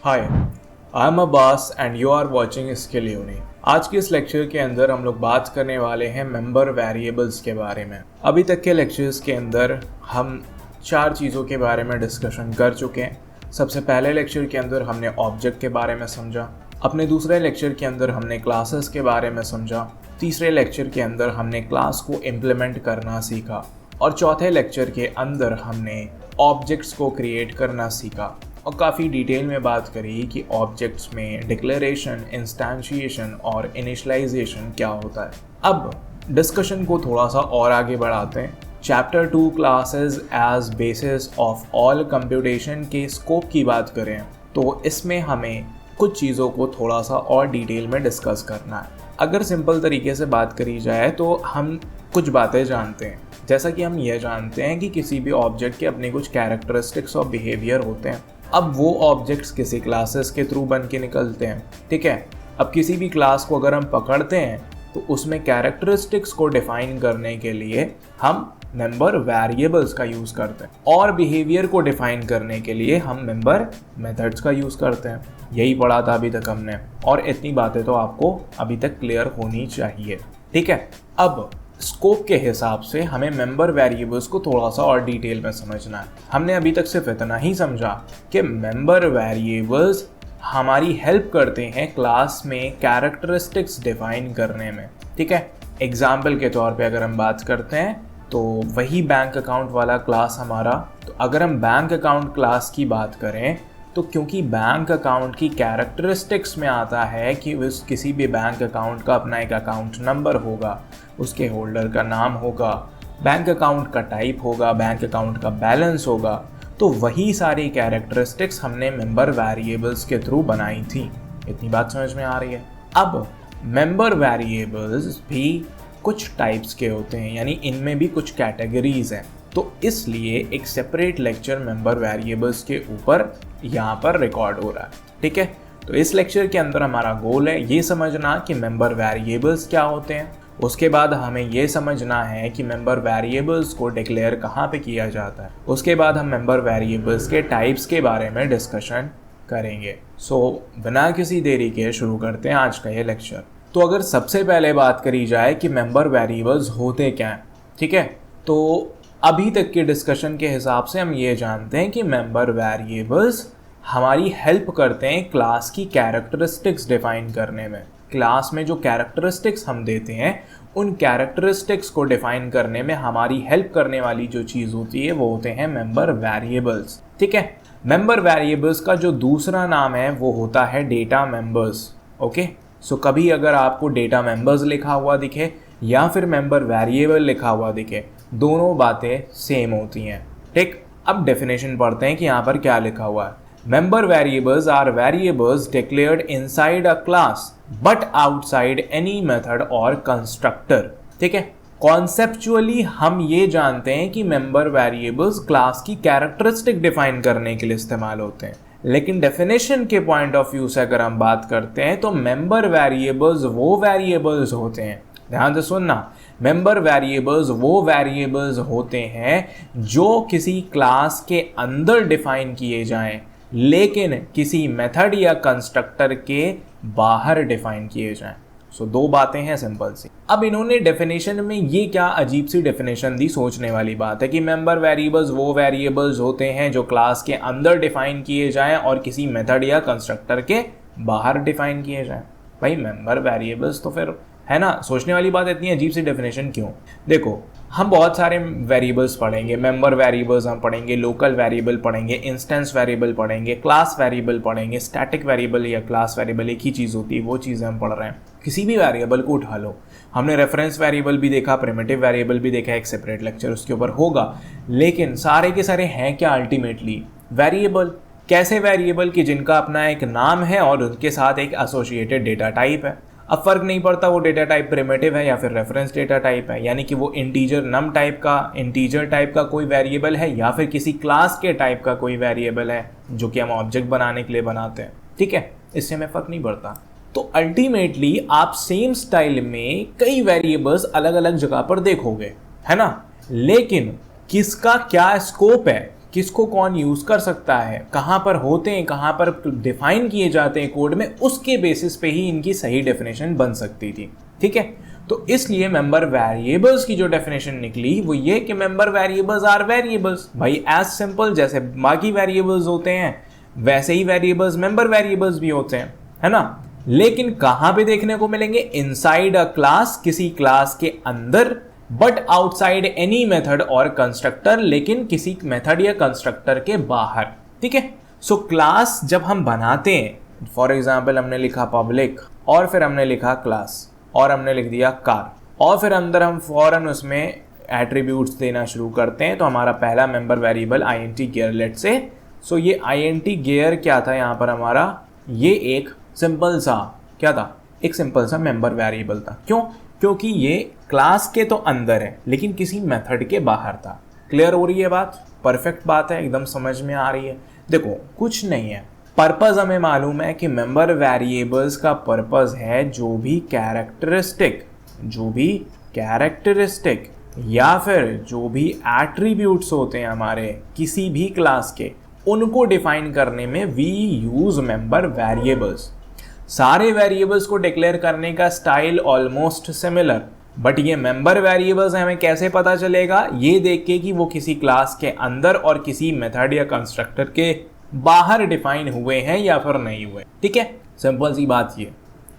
Hi, I am Abbas and you are watching Skill Uni. आज के इस लेक्चर के अंदर हम लोग बात करने वाले हैं मेंबर वेरिएबल्स के बारे में। अभी तक के लेक्चर्स के अंदर हम 4 चीज़ों के बारे में डिस्कशन कर चुके हैं। सबसे पहले लेक्चर के अंदर हमने ऑब्जेक्ट के बारे में समझा, अपने दूसरे लेक्चर के अंदर हमने क्लासेस के बारे में समझा, तीसरे लेक्चर के अंदर हमने क्लास को इम्प्लीमेंट करना सीखा और चौथे लेक्चर के अंदर हमने ऑब्जेक्ट्स को क्रिएट करना सीखा और काफ़ी डिटेल में बात करी कि ऑब्जेक्ट्स में डिक्लेरेशन, इंस्टेंशिएशन और इनिशियलाइजेशन क्या होता है। अब डिस्कशन को थोड़ा सा और आगे बढ़ाते हैं। Chapter 2 classes as basis of all computation के स्कोप की बात करें तो इसमें हमें कुछ चीज़ों को थोड़ा सा और डिटेल में डिस्कस करना है। अगर सिंपल तरीके से बात करी जाए तो हम कुछ बातें जानते हैं, जैसा कि हम ये जानते हैं कि किसी भी ऑब्जेक्ट के अपने कुछ कैरेक्टरिस्टिक्स और बिहेवियर होते हैं। अब वो ऑब्जेक्ट्स किसी क्लासेस के थ्रू बन के निकलते हैं, ठीक है। अब किसी भी क्लास को अगर हम पकड़ते हैं तो उसमें कैरेक्टरिस्टिक्स को डिफाइन करने के लिए हम मेंबर वेरिएबल्स का यूज़ करते हैं और बिहेवियर को डिफाइन करने के लिए हम मेंबर मेथड्स का यूज़ करते हैं। यही पढ़ा था अभी तक हमने और इतनी बातें तो आपको अभी तक क्लियर होनी चाहिए, ठीक है। अब स्कोप के हिसाब से हमें मेंबर वेरिएबल्स को थोड़ा सा और डिटेल में समझना है। हमने अभी तक सिर्फ इतना ही समझा कि मेंबर वेरिएबल्स हमारी हेल्प करते हैं क्लास में कैरेक्टरिस्टिक्स डिफाइन करने में, ठीक है। एग्जाम्पल के तौर पे अगर हम बात करते हैं तो वही बैंक अकाउंट वाला क्लास हमारा, तो अगर हम बैंक अकाउंट क्लास की बात करें तो क्योंकि बैंक अकाउंट की कैरेक्टरिस्टिक्स में आता है कि उस किसी भी बैंक अकाउंट का अपना एक अकाउंट नंबर होगा, उसके होल्डर का नाम होगा, बैंक अकाउंट का टाइप होगा, बैंक अकाउंट का बैलेंस होगा, तो वही सारी कैरेक्टरिस्टिक्स हमने मेंबर वेरिएबल्स के थ्रू बनाई थी। इतनी बात समझ में आ रही है। अब मेंबर वेरिएबल्स भी कुछ टाइप्स के होते हैं, यानी इनमें भी कुछ कैटेगरीज हैं, तो इसलिए एक सेपरेट लेक्चर मेंबर वेरिएबल्स के ऊपर यहाँ पर रिकॉर्ड हो रहा है, ठीक है। तो इस लेक्चर के अंदर हमारा गोल है ये समझना कि मेंबर वेरिएबल्स क्या होते हैं। उसके बाद हमें ये समझना है कि मेंबर वेरिएबल्स को डिक्लेयर कहाँ पे किया जाता है। उसके बाद हम मेंबर वेरिएबल्स के टाइप्स के बारे में डिस्कशन करेंगे। सो बिना किसी देरी के शुरू करते हैं आज का ये लेक्चर। तो अगर सबसे पहले बात करी जाए कि मेंबर वेरिएबल्स होते क्या हैं, ठीक है, तो अभी तक के डिस्कशन के हिसाब से हम ये जानते हैं कि मेंबर वेरिएबल्स हमारी हेल्प करते हैं क्लास की कैरेक्टरिस्टिक्स डिफाइन करने में। क्लास में जो कैरेक्टरिस्टिक्स हम देते हैं उन कैरेक्टरिस्टिक्स को डिफाइन करने में हमारी हेल्प करने वाली जो चीज़ होती है वो होते हैं मेंबर वेरिएबल्स, ठीक है। मेंबर वेरिएबल्स का जो दूसरा नाम है वो होता है डेटा मेंबर्स, ओके। सो कभी अगर आपको डेटा मेंबर्स लिखा हुआ दिखे या फिर मेंबर वेरिएबल लिखा हुआ दिखे, दोनों बातें सेम होती हैं, ठीक। अब डेफिनेशन पढ़ते हैं कि यहाँ पर क्या लिखा हुआ है। Member variables are variables declared inside a class but outside any method or constructor, ठीक है। कॉन्सेप्चुअली हम ये जानते हैं कि मेंबर वेरिएबल्स क्लास की कैरेक्टरिस्टिक डिफाइन करने के लिए इस्तेमाल होते हैं, लेकिन डेफिनेशन के पॉइंट ऑफ व्यू से अगर हम बात करते हैं तो मेंबर वेरिएबल्स वो वेरिएबल्स होते हैं, ध्यान से सुनना, मेंबर वेरिएबल्स वो वेरिएबल्स होते हैं जो किसी क्लास के अंदर डिफाइन किए जाएं लेकिन किसी मेथड या कंस्ट्रक्टर के बाहर डिफाइन किए जाएं। सो दो बातें हैं सिंपल सी। अब इन्होंने डेफिनेशन में ये क्या अजीब सी डेफिनेशन दी, सोचने वाली बात है कि मेंबर वेरिएबल्स वो वेरिएबल्स होते हैं जो क्लास के अंदर डिफाइन किए जाएं और किसी मेथड या कंस्ट्रक्टर के बाहर डिफाइन किए जाएं। भाई मेंबर वेरिएबल्स तो फिर है ना, सोचने वाली बात, इतनी अजीब सी डेफिनेशन क्यों। देखो हम बहुत सारे वेरिएबल्स पढ़ेंगे, मेंबर वेरिएबल्स हम पढ़ेंगे, लोकल वेरिएबल पढ़ेंगे, इंस्टेंस वेरिएबल पढ़ेंगे, क्लास वेरिएबल पढ़ेंगे, स्टैटिक वेरिएबल या क्लास वेरिएबल एक ही चीज़ होती है, वो चीज़ें हम पढ़ रहे हैं। किसी भी वेरिएबल को उठा लो, हमने रेफरेंस वेरिएबल भी देखा, प्रिमिटिव वेरिएबल भी देखा, एक सेपरेट लेक्चर उसके ऊपर होगा, लेकिन सारे के सारे हैं क्या अल्टीमेटली, वेरिएबल। कैसे वेरिएबल कि जिनका अपना एक नाम है और उनके साथ एक एसोसिएटेड डेटा टाइप है। अब फर्क नहीं पड़ता वो डेटा टाइप प्रिमिटिव है या फिर रेफरेंस डेटा टाइप है, यानी कि वो इंटीजर नम टाइप का, इंटीजर टाइप का कोई वेरिएबल है या फिर किसी क्लास के टाइप का कोई वेरिएबल है जो कि हम ऑब्जेक्ट बनाने के लिए बनाते हैं, ठीक है, इससे हमें फर्क नहीं पड़ता। तो अल्टीमेटली आप सेम स्टाइल में कई वेरिएबल्स अलग अलग जगह पर देखोगे, है ना, लेकिन किसका क्या स्कोप है, किसको कौन यूज कर सकता है, कहाँ पर होते हैं, कहाँ पर डिफाइन किए जाते हैं कोड में, उसके बेसिस पे ही इनकी सही डेफिनेशन बन सकती थी। ठीक है, तो इसलिए मेंबर वेरिएबल्स की जो डेफिनेशन निकली वो ये कि मेंबर वेरिएबल्स आर वेरिएबल्स। भाई एज सिंपल, जैसे बाकी वेरिएबल्स होते हैं वैसे ही वेरिएबल्स मेंबर वेरिएबल्स भी होते हैं, है ना। लेकिन कहां पे देखने को मिलेंगे, इनसाइड अ क्लास, किसी क्लास के अंदर, बट आउटसाइड एनी मेथड और कंस्ट्रक्टर, लेकिन किसी मेथड या कंस्ट्रक्टर के बाहर। ठीक है, सो क्लास जब हम बनाते हैं, फॉर एग्जाम्पल हमने लिखा पब्लिक और फिर हमने लिखा क्लास और हमने लिख दिया कार, और फिर अंदर हम फौरन उसमें एट्रीब्यूट्स देना शुरू करते हैं, तो हमारा पहला मेंबर वेरिएबल int gear लेट से। सो ये int gear क्या था यहाँ पर हमारा, ये एक सिंपल सा क्या था, एक सिंपल सा मेंबर वेरिएबल था। क्यों? क्योंकि ये क्लास के तो अंदर है लेकिन किसी मेथड के बाहर था। क्लियर हो रही है बात? परफेक्ट बात है, एकदम समझ में आ रही है। देखो कुछ नहीं है, पर्पस हमें मालूम है कि मेंबर वेरिएबल्स का पर्पस है जो भी कैरेक्टरिस्टिक या फिर जो भी एट्रीब्यूट्स होते हैं हमारे किसी भी क्लास के, उनको डिफाइन करने में वी यूज मेंबर वेरिएबल्स। सारे वेरिएबल्स को डिक्लेयर करने का स्टाइल ऑलमोस्ट सिमिलर, बट ये मेंबर वेरिएबल्स हमें कैसे पता चलेगा, ये देख के कि वो किसी क्लास के अंदर और किसी मेथड या कंस्ट्रक्टर के बाहर डिफाइन हुए हैं या फिर नहीं हुए। ठीक है, सिंपल सी बात ये।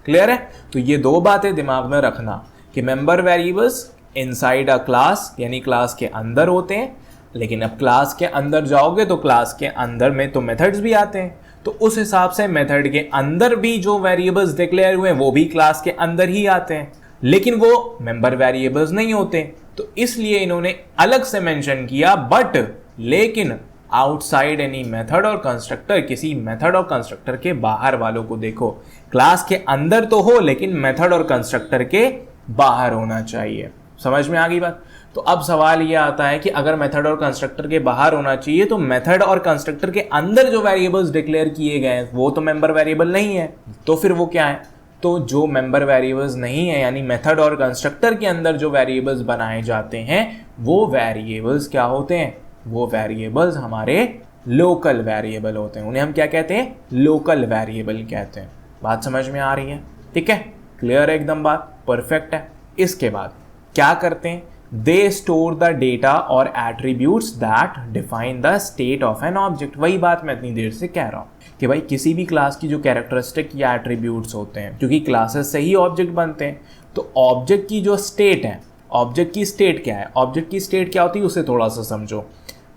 क्लियर है? तो ये दो बातें दिमाग में रखना कि member variables inside a class यानी क्लास के अंदर होते हैं, लेकिन अब क्लास के अंदर जाओगे तो क्लास के अंदर में तो मेथड्स भी आते हैं, तो उस हिसाब से मेथड के अंदर भी जो वेरिएबल्स डिक्लेयर हुए हैं वो भी क्लास के अंदर ही आते हैं, लेकिन वो मेंबर वेरिएबल्स नहीं होते। तो इसलिए इन्होंने अलग से मेंशन किया, बट लेकिन आउटसाइड एनी मेथड और कंस्ट्रक्टर, किसी मेथड और कंस्ट्रक्टर के बाहर वालों को देखो। क्लास के अंदर तो हो लेकिन मेथड और कंस्ट्रक्टर के बाहर होना चाहिए। समझ में आ गई बात? तो अब सवाल ये आता है कि अगर मेथड और कंस्ट्रक्टर के बाहर होना चाहिए तो मेथड और कंस्ट्रक्टर के अंदर जो वेरिएबल्स डिक्लेयर किए गए हैं वो तो मेंबर वेरिएबल नहीं है, तो फिर वो क्या है? तो जो मेंबर वेरिएबल्स नहीं है यानी मेथड और कंस्ट्रक्टर के अंदर जो वेरिएबल्स बनाए जाते हैं वो वेरिएबल्स क्या होते हैं? वो वेरिएबल्स हमारे लोकल वेरिएबल होते हैं। उन्हें हम क्या कहते हैं? लोकल वेरिएबल कहते हैं। बात समझ में आ रही है? ठीक है, क्लियर है एकदम, बात परफेक्ट है। इसके बाद क्या करते हैं? दे स्टोर द डेटा और attributes that define the state of an object. वही बात मैं इतनी देर से कह रहा हूं कि भाई किसी भी क्लास की जो कैरेक्टरिस्टिक या एट्रीब्यूट्स होते हैं, क्योंकि क्लासेस से ही ऑब्जेक्ट बनते हैं, तो ऑब्जेक्ट की जो स्टेट है, ऑब्जेक्ट की स्टेट क्या है? ऑब्जेक्ट की स्टेट क्या होती है उसे थोड़ा सा समझो।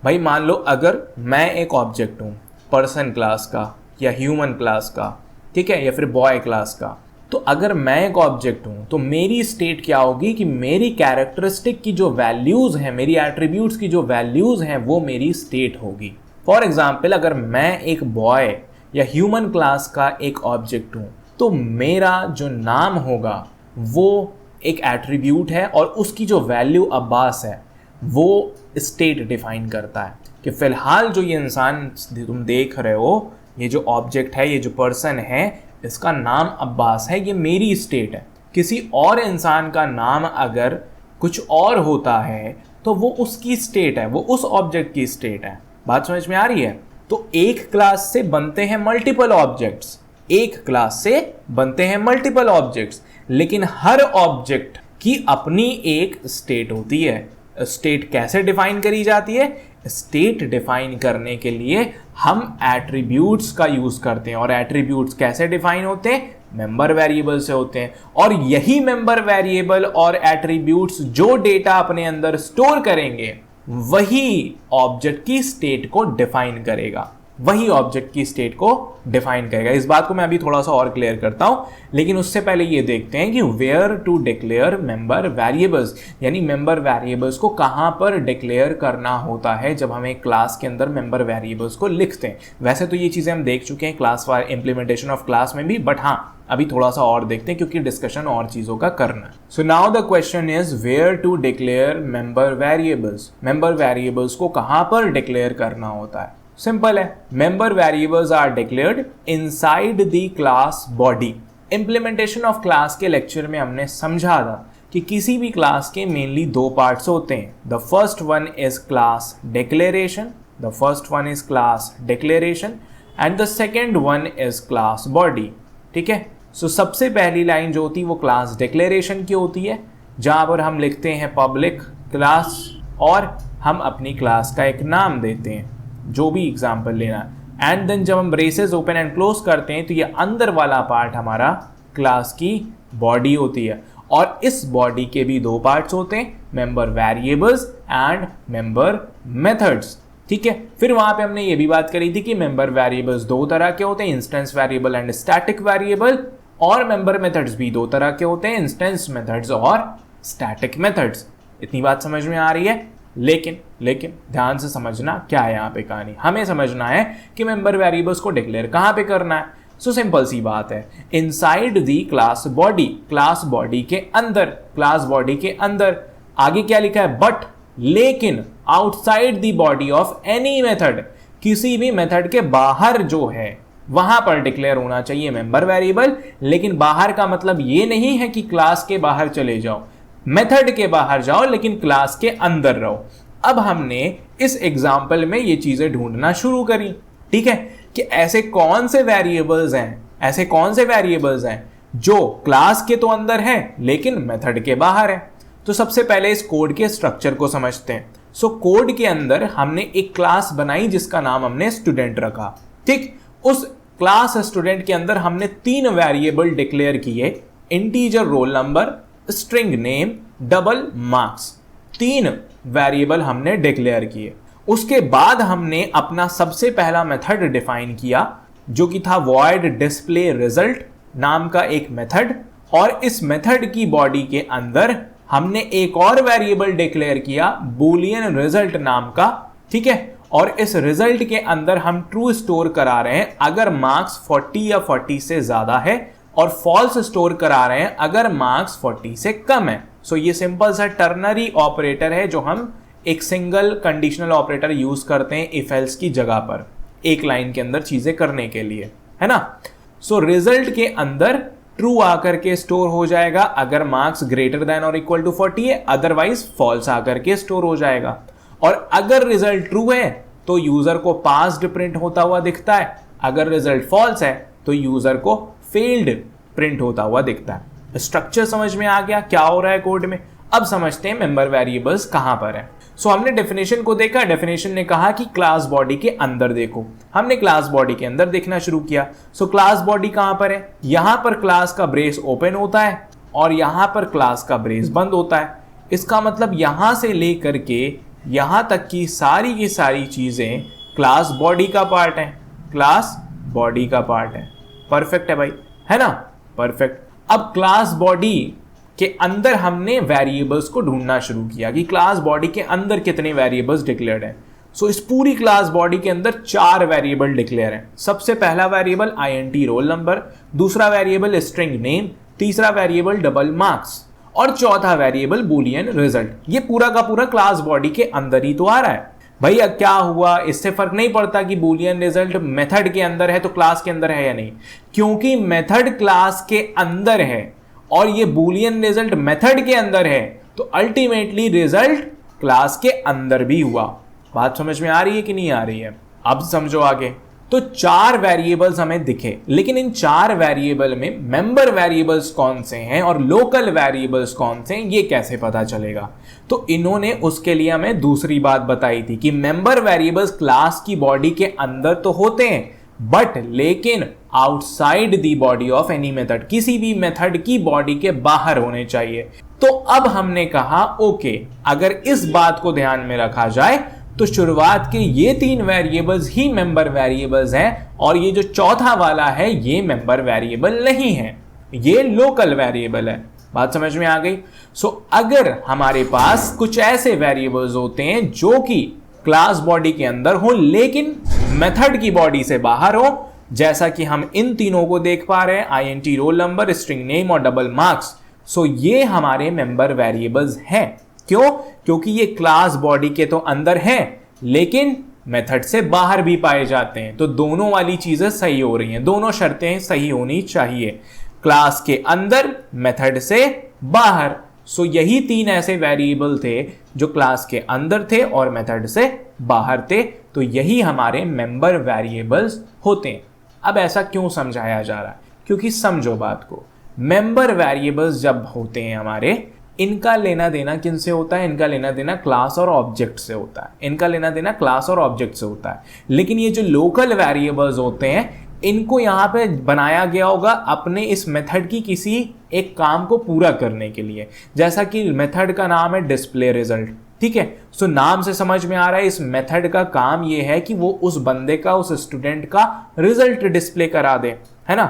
भाई मान लो अगर मैं एक ऑब्जेक्ट हूँ पर्सन क्लास का या ह्यूमन क्लास का, ठीक है, या फिर बॉय क्लास का, तो अगर मैं एक ऑब्जेक्ट हूं तो मेरी स्टेट क्या होगी कि मेरी कैरेक्टरिस्टिक की जो वैल्यूज हैं, मेरी एट्रीब्यूट्स की जो वैल्यूज हैं वो मेरी स्टेट होगी। फॉर एग्जाम्पल अगर मैं एक बॉय या ह्यूमन क्लास का एक ऑब्जेक्ट हूं तो मेरा जो नाम होगा वो एक एट्रीब्यूट है और उसकी जो वैल्यू अब्बास है वो स्टेट डिफाइन करता है कि फिलहाल जो ये इंसान तुम देख रहे हो, ये जो ऑब्जेक्ट है, ये जो पर्सन है, इसका नाम अब्बास है, ये मेरी स्टेट है। किसी और इंसान का नाम अगर कुछ और होता है तो वो उसकी स्टेट है, वो उस ऑब्जेक्ट की स्टेट है। बात समझ में आ रही है? तो एक क्लास से बनते हैं मल्टीपल ऑब्जेक्ट्स, एक क्लास से बनते हैं मल्टीपल ऑब्जेक्ट्स, लेकिन हर ऑब्जेक्ट की अपनी एक स्टेट होती है। स्टेट कैसे डिफाइन करी जाती है? स्टेट डिफाइन करने के लिए हम एट्रीब्यूट्स का यूज करते हैं, और एट्रीब्यूट्स कैसे डिफाइन होते हैं? मेंबर वेरिएबल से होते हैं। और यही मेंबर वेरिएबल और एट्रीब्यूट्स जो डेटा अपने अंदर स्टोर करेंगे वही ऑब्जेक्ट की स्टेट को डिफाइन करेगा, वही ऑब्जेक्ट की स्टेट को डिफाइन करेगा। इस बात को मैं अभी थोड़ा सा और क्लियर करता हूं, लेकिन उससे पहले ये देखते हैं कि where to declare member variables, यानी मेंबर वेरिएबल्स को कहां पर डिक्लेयर करना होता है जब हम एक क्लास के अंदर मेंबर वेरिएबल्स को लिखते हैं। वैसे तो ये चीजें हम देख चुके हैं class war implementation of class में भी, बट हाँ अभी थोड़ा सा और देखते हैं क्योंकि डिस्कशन और चीजों का करना है। So now the question is where to declare member variables. Member variables को कहां पर डिक्लेयर करना होता है? सिंपल है, member variables are declared inside the class body. Implementation of class के लेक्चर में हमने समझा था कि किसी भी क्लास के मेनली दो पार्ट्स होते हैं। The first one is class declaration, the first one is class declaration and the second one is class body. ठीक है, सो सबसे पहली लाइन जो होती है वो क्लास डिक्लेरेशन की होती है, जहां पर हम लिखते हैं पब्लिक क्लास और हम अपनी क्लास का एक नाम देते हैं, जो भी एग्जाम्पल लेना। एंड देन जब हम ब्रेसेस ओपन एंड क्लोज करते हैं तो ये अंदर वाला पार्ट हमारा क्लास की बॉडी होती है। और इस बॉडी के भी दो पार्ट्स होते हैं, member variables and member methods. ठीक है, फिर वहां पे हमने ये भी बात करी थी कि मेंबर वेरिएबल्स दो तरह के होते हैं, instance variable and static variable, और मेंबर मेथड्स भी दो तरह के होते हैं, इंस्टेंस मेथड्स और स्टैटिक मेथड्स। इतनी बात समझ में आ रही है? लेकिन ध्यान से समझना क्या है यहाँ पे कहानी। हमें समझना है कि मेंबर वेरिएबल्स को डिक्लेयर कहाँ पे करना है। सो सिंपल सी बात है, inside the class body, class body के अंदर, क्लास बॉडी के अंदर आगे क्या लिखा है, बट लेकिन outside the body of any method, किसी भी मेथड के बाहर जो है वहां पर डिक्लेयर होना चाहिए मेंबर वेरिएबल। लेकिन बाहर का मतलब ये नहीं है कि क्लास के बाहर चले जाओ, मेथड के बाहर जाओ लेकिन क्लास के अंदर रहो। अब हमने इस एग्जाम्पल में ये चीजें ढूंढना शुरू करी, ठीक है, कि ऐसे कौन से वेरिएबल्स हैं जो क्लास के तो अंदर हैं लेकिन मेथड के बाहर है। तो सबसे पहले इस कोड के स्ट्रक्चर को समझते हैं। सो कोड के अंदर हमने एक क्लास बनाई जिसका नाम हमने स्टूडेंट रखा। ठीक, उस क्लास स्टूडेंट के अंदर हमने 3 वेरिएबल डिक्लेयर किए, integer roll number, string name, double marks. 3 variable हमने डिक्लेयर किए। उसके बाद हमने अपना सबसे पहला मेथड डिफाइन किया जो कि था void display result नाम का एक मेथड, और इस मेथड की बॉडी के अंदर हमने एक और वेरिएबल डिक्लेयर किया बूलियन रिजल्ट नाम का। ठीक है, और इस रिजल्ट के अंदर हम ट्रू स्टोर करा रहे हैं अगर मार्क्स 40 या 40 से ज्यादा है, और फॉल्स स्टोर करा रहे हैं अगर मार्क्स 40 से कम है। सो ये सिंपल सा टर्नरी ऑपरेटर है जो हम एक सिंगल कंडीशनल ऑपरेटर यूज करते हैं इफ एल्स की जगह पर, एक लाइन के अंदर चीजें करने के लिए, है ना। सो रिजल्ट के अंदर ट्रू आकर के स्टोर हो जाएगा अगर मार्क्स ग्रेटर देन और इक्वल टू 40 है, अदरवाइज फॉल्स आकर के स्टोर हो जाएगा। और अगर रिजल्ट ट्रू है तो यूजर को पास्ड प्रिंट होता हुआ दिखता है, अगर रिजल्ट फॉल्स है तो यूजर को फेल्ड प्रिंट होता हुआ दिखता है। स्ट्रक्चर समझ में आ गया क्या हो रहा है कोड में। अब समझते हैं मेंबर वेरिएबल्स कहां पर है। सो हमने डेफिनेशन को देखा, डेफिनेशन ने कहा कि क्लास बॉडी के अंदर देखो, हमने क्लास बॉडी के अंदर देखना शुरू किया। सो क्लास बॉडी कहां पर है, यहां पर क्लास का ब्रेस ओपन होता है और यहां पर क्लास का ब्रेस बंद होता है। इसका मतलब यहां से लेकर के यहां तक की सारी चीजें क्लास बॉडी का पार्ट है, क्लास बॉडी का पार्ट है। परफेक्ट है भाई, है ना, परफेक्ट। अब क्लास बॉडी के अंदर हमने वेरिएबल्स को ढूंढना शुरू किया कि क्लास बॉडी के अंदर कितने वेरिएबल्स डिक्लेयर्ड हैं। सो इस पूरी क्लास बॉडी के अंदर 4 वेरिएबल डिक्लेयर हैं। सबसे पहला वेरिएबल int रोल नंबर, दूसरा वेरिएबल स्ट्रिंग नेम, तीसरा वेरिएबल डबल मार्क्स और चौथा वेरिएबल बूलियन रिजल्ट। ये पूरा का पूरा क्लास बॉडी के अंदर ही तो आ रहा है। भैया क्या हुआ, इससे फर्क नहीं पड़ता कि बूलियन रिजल्ट मेथड के अंदर है तो क्लास के अंदर है या नहीं, क्योंकि मेथड क्लास के अंदर है और ये बूलियन रिजल्ट मेथड के अंदर है, तो अल्टीमेटली रिजल्ट क्लास के अंदर भी हुआ। बात समझ में आ रही है कि नहीं आ रही है? अब समझो आगे। तो 4 वेरिएबल्स हमें दिखे, लेकिन इन 4 वेरिएबल में मेंबर वेरिएबल्स कौन से हैं और लोकल वेरिएबल्स कौन से हैं, ये कैसे पता चलेगा? तो इन्होंने उसके लिए हमें दूसरी बात बताई थी कि मेंबर वेरिएबल्स क्लास की बॉडी के अंदर तो होते हैं, बट लेकिन outside the body of any method, किसी भी मेथड की बॉडी के बाहर होने चाहिए। तो अब हमने कहा ओके, अगर इस बात को ध्यान में रखा जाए तो शुरुआत के ये 3 वेरिएबल्स ही मेंबर वेरिएबल्स हैं और ये जो चौथा वाला है ये मेंबर वेरिएबल नहीं है, ये लोकल वेरिएबल है। बात समझ में आ गई? सो अगर हमारे पास कुछ ऐसे वेरिएबल्स होते हैं जो कि क्लास बॉडी के अंदर हो लेकिन मेथड की बॉडी से बाहर हो, जैसा कि हम इन तीनों को देख पा रहे हैं, int roll number, string name और डबल मार्क्स, सो ये हमारे मेंबर वेरिएबल्स हैं। क्यों? क्योंकि ये क्लास बॉडी के तो अंदर हैं लेकिन मेथड से बाहर भी पाए जाते हैं। तो दोनों वाली चीजें सही हो रही हैं, दोनों शर्तें सही होनी चाहिए, क्लास के अंदर, मेथड से बाहर। सो यही तीन ऐसे वेरिएबल थे जो क्लास के अंदर थे और मेथड से बाहर थे, तो यही हमारे मेंबर वेरिएबल्स होते हैं। अब ऐसा क्यों समझाया जा रहा है? क्योंकि समझो बात को, मेंबर वेरिएबल्स जब होते हैं हमारे, इनका लेना देना किन से होता है? इनका लेना देना क्लास और ऑब्जेक्ट से होता है। इनका लेना देना क्लास और ऑब्जेक्ट से होता है। लेकिन ये जो लोकल वेरिएबल्स होते हैं, इनको यहाँ पे बनाया गया होगा अपने इस मेथड की किसी एक काम को पूरा करने के लिए। जैसा कि मेथड का नाम है डिस्प्ले रिजल्ट, ठीक है। सो नाम से समझ में आ रहा है इस मेथड का काम ये है कि वो उस बंदे का, उस स्टूडेंट का रिजल्ट डिस्प्ले करा दे, है ना।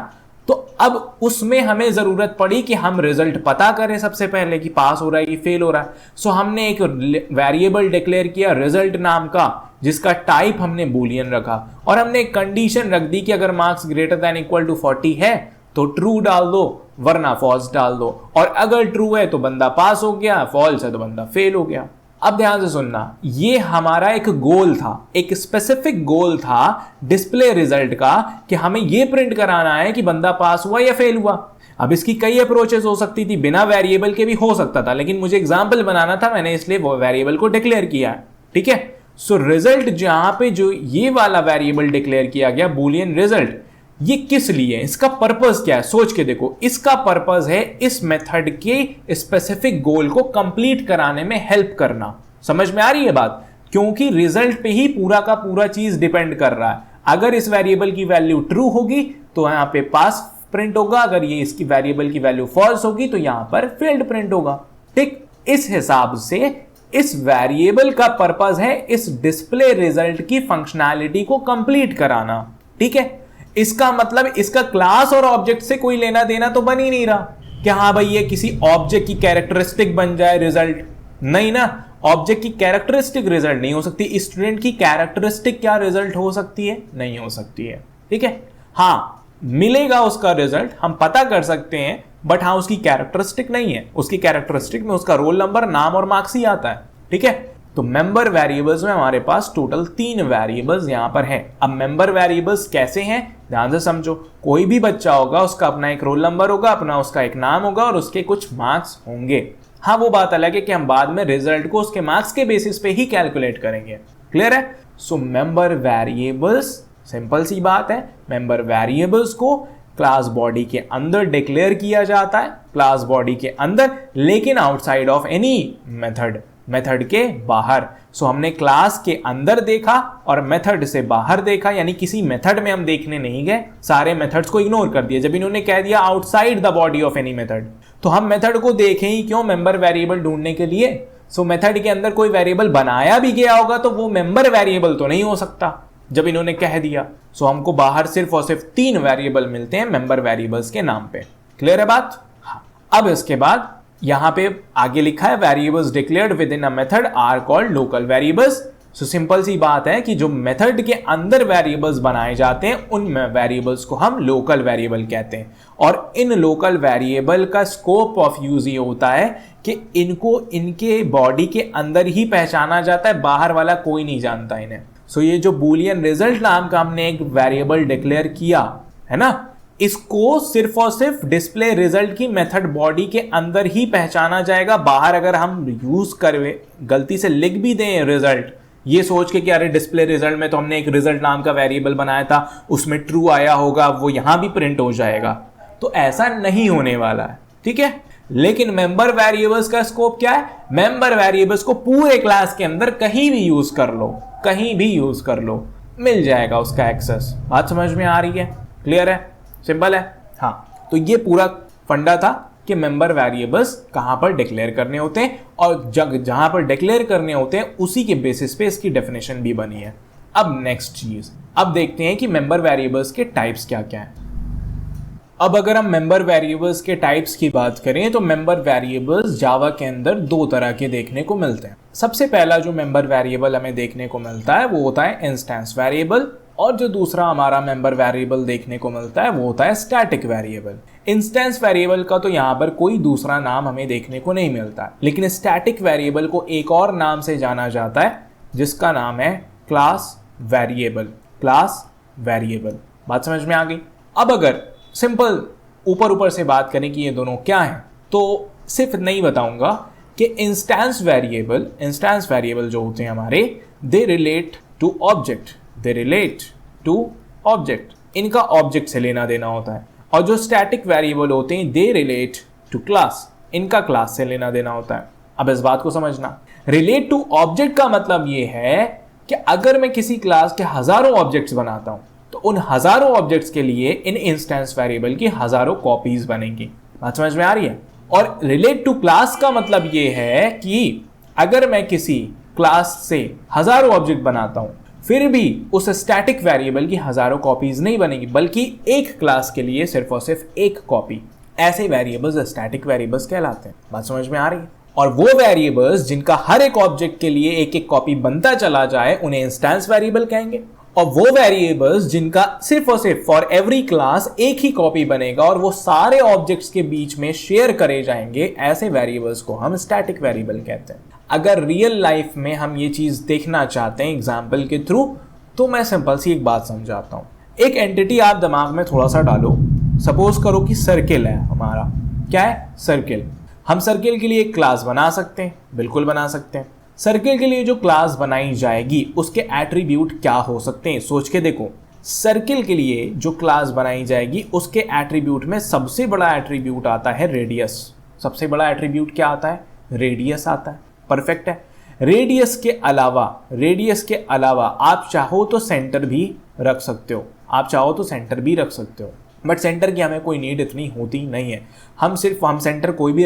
तो अब उसमें हमें जरूरत पड़ी कि हम रिजल्ट पता करें सबसे पहले कि पास हो रहा है कि फेल हो रहा है। सो हमने एक वेरिएबल डिक्लेयर किया रिजल्ट नाम का, जिसका टाइप हमने बूलियन रखा, और हमने एक कंडीशन रख दी कि अगर marks greater than equal to 40 है तो ट्रू डाल दो, वरना फॉल्स डाल दो। और अगर ट्रू है तो बंदा पास हो गया, फॉल्स है तो बंदा फेल हो गया। अब ध्यान से सुनना, ये हमारा एक गोल था, एक स्पेसिफिक गोल था डिस्प्ले रिजल्ट का, कि हमें ये प्रिंट कराना है कि बंदा पास हुआ या फेल हुआ। अब इसकी कई अप्रोचेस हो सकती थी, बिना वेरिएबल के भी हो सकता था, लेकिन मुझे एग्जाम्पल बनाना था, मैंने इसलिए वो वेरिएबल को डिक्लेयर किया है, ठीक है। सो रिजल्ट जहां पे जो ये वाला वेरिएबल डिक्लेयर किया गया बूलियन रिजल्ट, ये किस लिए, इसका पर्पस क्या है? सोच के देखो, इसका पर्पस है इस मेथड के स्पेसिफिक गोल को कंप्लीट कराने में हेल्प करना। समझ में आ रही है बात? क्योंकि रिजल्ट पे ही पूरा का पूरा चीज डिपेंड कर रहा है। अगर इस वेरिएबल की वैल्यू ट्रू होगी तो यहां पे पास प्रिंट होगा, अगर ये इसकी वेरिएबल की वैल्यू फॉल्स होगी तो यहां पर फेल्ड प्रिंट होगा, ठीक। इस हिसाब से इस वेरिएबल का पर्पस है इस डिस्प्ले रिजल्ट की फंक्शनैलिटी को कंप्लीट कराना, ठीक है। इसका मतलब इसका क्लास और ऑब्जेक्ट से कोई लेना देना तो बन ही नहीं रहा कि हाँ भाई ये किसी ऑब्जेक्ट की कैरेक्टरिस्टिक बन जाए रिजल्ट, नहीं ना। ऑब्जेक्ट की कैरेक्टरिस्टिक रिजल्ट नहीं हो सकती, स्टूडेंट की कैरेक्टरिस्टिक क्या रिजल्ट हो सकती है? नहीं हो सकती है, ठीक है। हाँ, मिलेगा उसका रिजल्ट, हम पता कर सकते हैं, बट हाँ उसकी कैरेक्टरिस्टिक नहीं है। उसकी कैरेक्टरिस्टिक में उसका रोल नंबर, नाम और मार्क्स ही आता है, ठीक है। तो मेंबर वेरिएबल्स में हमारे पास टोटल 3 वेरिएबल्स यहां पर हैं। अब मेंबर वेरिएबल्स कैसे हैं, ध्यान से समझो। कोई भी बच्चा होगा, उसका अपना एक रोल नंबर होगा, अपना उसका एक नाम होगा और उसके कुछ मार्क्स होंगे। हाँ, वो बात अलग है कि हम बाद में रिजल्ट को उसके मार्क्स के बेसिस पे ही कैलकुलेट करेंगे। क्लियर है? सो मेंबर वेरिएबल्स, सिंपल सी बात है, मेंबर वेरिएबल्स को क्लास बॉडी के अंदर डिक्लेयर किया जाता है, क्लास बॉडी के अंदर, लेकिन outside of any method, method के बाहर। सो हमने क्लास के अंदर देखा और मेथड से बाहर देखा, यानी किसी मेथड में हम देखने नहीं गए, सारे मेथड्स को इग्नोर कर दिया। जब इन्होंने कह दिया outside the body of any method, तो हम मेथड को देखें ही क्यों? मेंबर वेरिएबल ढूंढने के लिए। सो मेथड के अंदर कोई वेरिएबल बनाया भी गया होगा तो वो मेंबर वेरिएबल तो नहीं हो सकता जब इन्होंने कह दिया। सो हमको बाहर सिर्फ और सिर्फ 3 वेरिएबल मिलते हैं मेंबर वेरिएबल्स के नाम पे। क्लियर है बात? हाँ। अब इसके बाद यहां पे आगे लिखा है variables declared within a method are called local variables. So simple सी बात है कि जो मेथड के अंदर वेरिएबल्स बनाए जाते हैं उन वेरिएबल्स को हम लोकल वेरिएबल कहते हैं। और इन लोकल वेरिएबल का स्कोप ऑफ यूज ये होता है कि इनको इनके बॉडी के अंदर ही पहचाना जाता है, बाहर वाला कोई नहीं जानता इन्हें। सो ये जो बूलियन रिजल्ट नाम का हमने एक वेरिएबल डिक्लेयर किया है ना, इसको सिर्फ और सिर्फ डिस्प्ले रिजल्ट की मेथड बॉडी के अंदर ही पहचाना जाएगा। बाहर अगर हम यूज करें, गलती से लिख भी दें रिजल्ट, ये सोच के कि अरे डिस्प्ले रिजल्ट में तो हमने एक रिजल्ट नाम का वेरिएबल बनाया था, उसमें ट्रू आया होगा, वो यहां भी प्रिंट हो जाएगा, तो ऐसा नहीं होने वाला है, ठीक है। लेकिन मेंबर वेरिएबल्स का स्कोप क्या है? मेंबर वेरिएबल्स को पूरे क्लास के अंदर कहीं भी यूज कर लो, कहीं भी यूज कर लो, मिल जाएगा उसका एक्सेस। बात समझ में आ रही है? क्लियर है? सिंपल है? हाँ। तो ये पूरा फंडा था कि मेंबर वेरिएबल्स कहां पर डिक्लेयर करने होते हैं, और जहां पर डिक्लेयर करने होते हैं उसी के बेसिस पे इसकी डेफिनेशन भी बनी है। अब नेक्स्ट चीज, अब देखते हैं कि मेंबर वेरिएबल्स के टाइप्स क्या क्या है। अब अगर हम मेंबर वेरिएबल्स के टाइप्स की बात करें तो मेंबर वेरिएबल्स जावा के अंदर 2 तरह के देखने को मिलते हैं। सबसे पहला जो मेंबर वेरिएबल हमें देखने को मिलता है वो होता है इंस्टेंस वेरिएबल, और जो दूसरा हमारा मेंबर वेरिएबल देखने को मिलता है वो होता है स्टैटिक वेरिएबल। इंस्टेंस वेरिएबल का तो यहाँ पर कोई दूसरा नाम हमें देखने को नहीं मिलता, लेकिन स्टैटिक वेरिएबल को एक और नाम से जाना जाता है जिसका नाम है क्लास वेरिएबल। क्लास वेरिएबल, बात समझ में आ गई? अब अगर सिंपल ऊपर से बात करें कि ये दोनों क्या हैं, तो सिर्फ नहीं बताऊंगा कि इंस्टेंस वेरिएबल जो होते हैं हमारे, दे रिलेट टू ऑब्जेक्ट, इनका ऑब्जेक्ट से लेना देना होता है। और जो स्टैटिक वेरिएबल होते हैं दे रिलेट टू क्लास, इनका क्लास से लेना देना होता है। अब इस बात को समझना, रिलेट टू ऑब्जेक्ट का मतलब ये है कि अगर मैं किसी क्लास के हजारों ऑब्जेक्ट्स बनाता हूं तो उन हजारों ऑब्जेक्ट्स के लिए इन इंस्टेंस वेरिएबल की हजारों कॉपीज बनेंगी। बात समझ में आ रही है? और रिलेट टू क्लास का मतलब ये है कि अगर मैं किसी क्लास से हजारों ऑब्जेक्ट बनाता हूं फिर भी उस स्टैटिक वेरिएबल की हजारों कॉपीज नहीं बनेगी, बल्कि एक क्लास के लिए सिर्फ और सिर्फ एक कॉपी। ऐसे वेरिएबल्स स्टैटिक वेरिएबल्स कहलाते हैं। बात समझ में आ रही है? और वो वेरिएबल्स जिनका हर एक ऑब्जेक्ट के लिए एक एक कॉपी बनता चला जाए उन्हें इंस्टेंस वेरिएबल कहेंगे। और वो वेरिएबल्स जिनका सिर्फ और सिर्फ फॉर एवरी क्लास एक ही कॉपी बनेगा और वो सारे ऑब्जेक्ट्स के बीच में शेयर करे जाएंगे, ऐसे वेरिएबल्स को हम स्टैटिक वेरिएबल कहते हैं। अगर रियल लाइफ में हम ये चीज देखना चाहते हैं एग्जाम्पल के थ्रू, तो मैं सिंपल सी एक बात समझाता हूं। एक एंटिटी आप दिमाग में थोड़ा सा डालो, सपोज करो कि सर्किल है हमारा। क्या है? सर्किल। हम सर्किल के लिए एक क्लास बना सकते हैं, बिल्कुल बना सकते हैं। सर्किल के लिए जो क्लास बनाई जाएगी उसके एट्रीब्यूट क्या हो सकते हैं, सोच के देखो। सर्किल के लिए जो क्लास बनाई जाएगी उसके एट्रीब्यूट में सबसे बड़ा एट्रीब्यूट आता है रेडियस। सबसे बड़ा एट्रीब्यूट क्या आता है? रेडियस आता है। परफेक्ट है। रेडियस के अलावा आप चाहो तो सेंटर भी रख सकते हो, बट सेंटर की हमें कोई नीड इतनी होती नहीं है। हम सेंटर कोई भी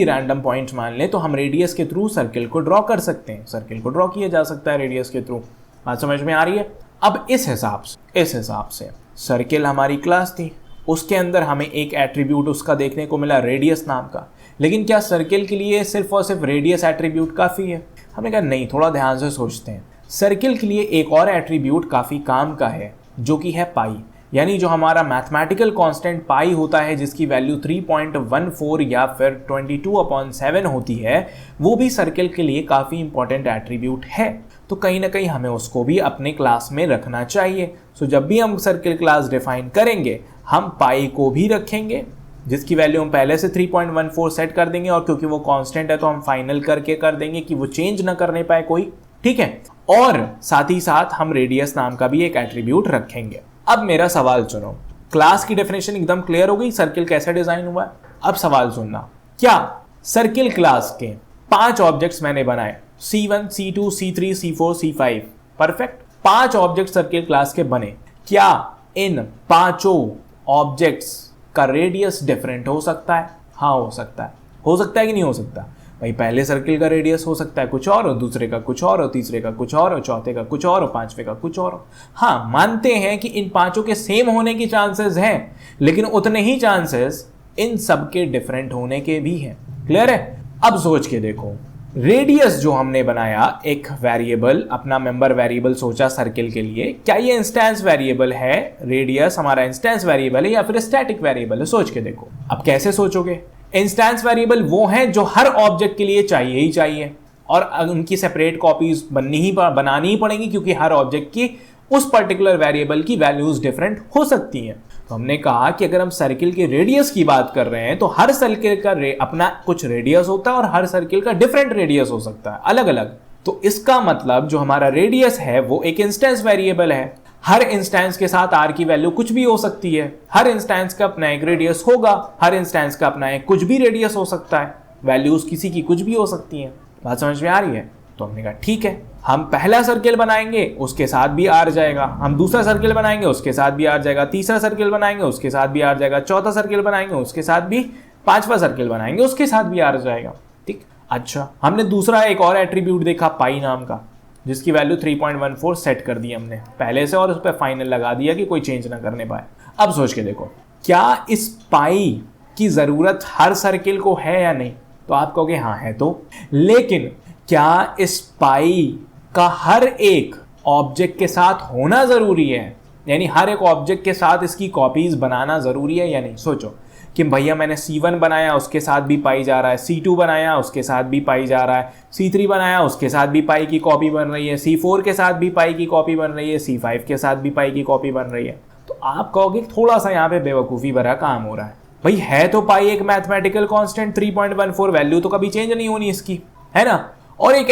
रैंडम पॉइंट मान लें तो हम रेडियस के थ्रू सर्किल को ड्रॉ कर सकते हैं। सर्किल को ड्रॉ किया जा सकता है रेडियस के थ्रू। बात समझ में आ रही है? अब इस हिसाब से सर्किल हमारी क्लास थी, उसके अंदर हमें एक एट्रीब्यूट उसका देखने को मिला रेडियस नाम का। लेकिन क्या सर्किल के लिए सिर्फ और सिर्फ रेडियस एट्रीब्यूट काफी है? हमने कहा नहीं, थोड़ा ध्यान से सोचते हैं। सर्किल के लिए एक और एट्रीब्यूट काफी काम का है, जो कि है पाई। यानी जो हमारा मैथमेटिकल कांस्टेंट पाई होता है, जिसकी वैल्यू 3.14 या फिर 22/7 होती है, वो भी सर्किल के लिए काफी इंपॉर्टेंट एट्रीब्यूट है। तो कहीं ना कहीं हमें उसको भी अपने क्लास में रखना चाहिए। सो जब भी हम सर्किल क्लास डिफाइन करेंगे, हम पाई को भी रखेंगे, जिसकी वैल्यू हम पहले से 3.14 सेट कर देंगे, और क्योंकि वो कांस्टेंट है तो हम फाइनल करके कर देंगे कि वो चेंज ना करने पाए कोई। ठीक है। और साथ ही साथ हम रेडियस नाम का भी एक एट्रीब्यूट रखेंगे। अब मेरा सवाल सुनो, क्लास की डेफिनेशन एकदम क्लियर हो गई, सर्किल कैसे डिजाइन हुआ है। अब सवाल सुनना, क्या सर्किल क्लास के 5 ऑब्जेक्ट्स मैंने बनाए, C1, C2, C3, C4, C5। Perfect. 5 object circle class के बने। क्या इन 5 ऑब्जेक्ट्स का रेडियस डिफरेंट हो सकता है? हाँ, हो सकता है। हो सकता है कि नहीं हो सकता? भाई, पहले सर्किल का रेडियस हो सकता है कुछ और दूसरे का कुछ और तीसरे का कुछ और चौथे का कुछ और पांचवे का कुछ और। हाँ, मानते हैं कि इन 5 के सेम होने की चांसेस हैं, लेकिन उतने ही चांसेस इन सबके डिफरेंट होने के भी हैं। क्लियर है? अब सोच के देखो, रेडियस जो हमने बनाया, एक वेरिएबल, अपना मेंबर वेरिएबल सोचा सर्किल के लिए, क्या ये इंस्टेंस वेरिएबल है? रेडियस हमारा इंस्टेंस वेरिएबल है या फिर स्टैटिक वेरिएबल है? सोच के देखो। अब कैसे सोचोगे? इंस्टेंस वेरिएबल वो हैं जो हर ऑब्जेक्ट के लिए चाहिए ही चाहिए, और उनकी सेपरेट कॉपीज बनानी ही पड़ेंगी, क्योंकि हर ऑब्जेक्ट की उस पर्टिकुलर वेरिएबल की वैल्यूज डिफरेंट हो सकती हैं। तो हमने कहा कि अगर हम सर्किल के रेडियस की बात कर रहे हैं तो हर सर्किल का अपना कुछ रेडियस होता है और हर सर्किल का डिफरेंट रेडियस हो सकता है, अलग अलग। तो इसका मतलब जो हमारा रेडियस है वो एक इंस्टेंस वेरिएबल है। हर इंस्टेंस के साथ r की वैल्यू कुछ भी हो सकती है। हर इंस्टेंस का अपना एक रेडियस होगा, हर इंस्टेंस का अपना एक कुछ भी रेडियस हो सकता है। वैल्यूज किसी की कुछ भी हो सकती हैं। बात समझ में आ रही है? तो हमने कहा ठीक है, हम पहला सर्किल बनाएंगे उसके साथ भी r जाएगा, हम दूसरा सर्किल बनाएंगे उसके साथ भी r जाएगा, तीसरा सर्किल बनाएंगे उसके साथ भी r जाएगा, चौथा सर्किल बनाएंगे उसके साथ भी, पांचवा सर्किल बनाएंगे उसके साथ भी r जाएगा। ठीक। अच्छा, हमने दूसरा एक और एट्रीब्यूट देखा पाई नाम का, जिसकी वैल्यू 3.14 सेट कर दी हमने पहले से, और उस पर फाइनल लगा दिया कि कोई चेंज ना करने पाए। अब सोच के देखो, क्या इस पाई की जरूरत हर सर्किल को है या नहीं? तो आप कहोगे हाँ है। तो लेकिन क्या इस पाई का हर एक ऑब्जेक्ट के साथ होना जरूरी है? यानी हर एक ऑब्जेक्ट के साथ इसकी कॉपीज बनाना जरूरी है या नहीं? सोचो कि भैया मैंने C1 बनाया उसके साथ भी पाई जा रहा है, C2 बनाया उसके साथ भी पाई जा रहा है, C3 बनाया उसके साथ भी पाई की कॉपी बन रही है, C4 के साथ भी पाई की कॉपी बन रही है, C5 के साथ भी पाई की कॉपी बन रही है। तो आप कहोगे थोड़ा सा यहाँ पे बेवकूफ़ी भरा काम हो रहा है। भाई है तो पाई एक मैथमेटिकल कांस्टेंट 3.14, वैल्यू तो कभी चेंज नहीं होनी इसकी, है ना। और एक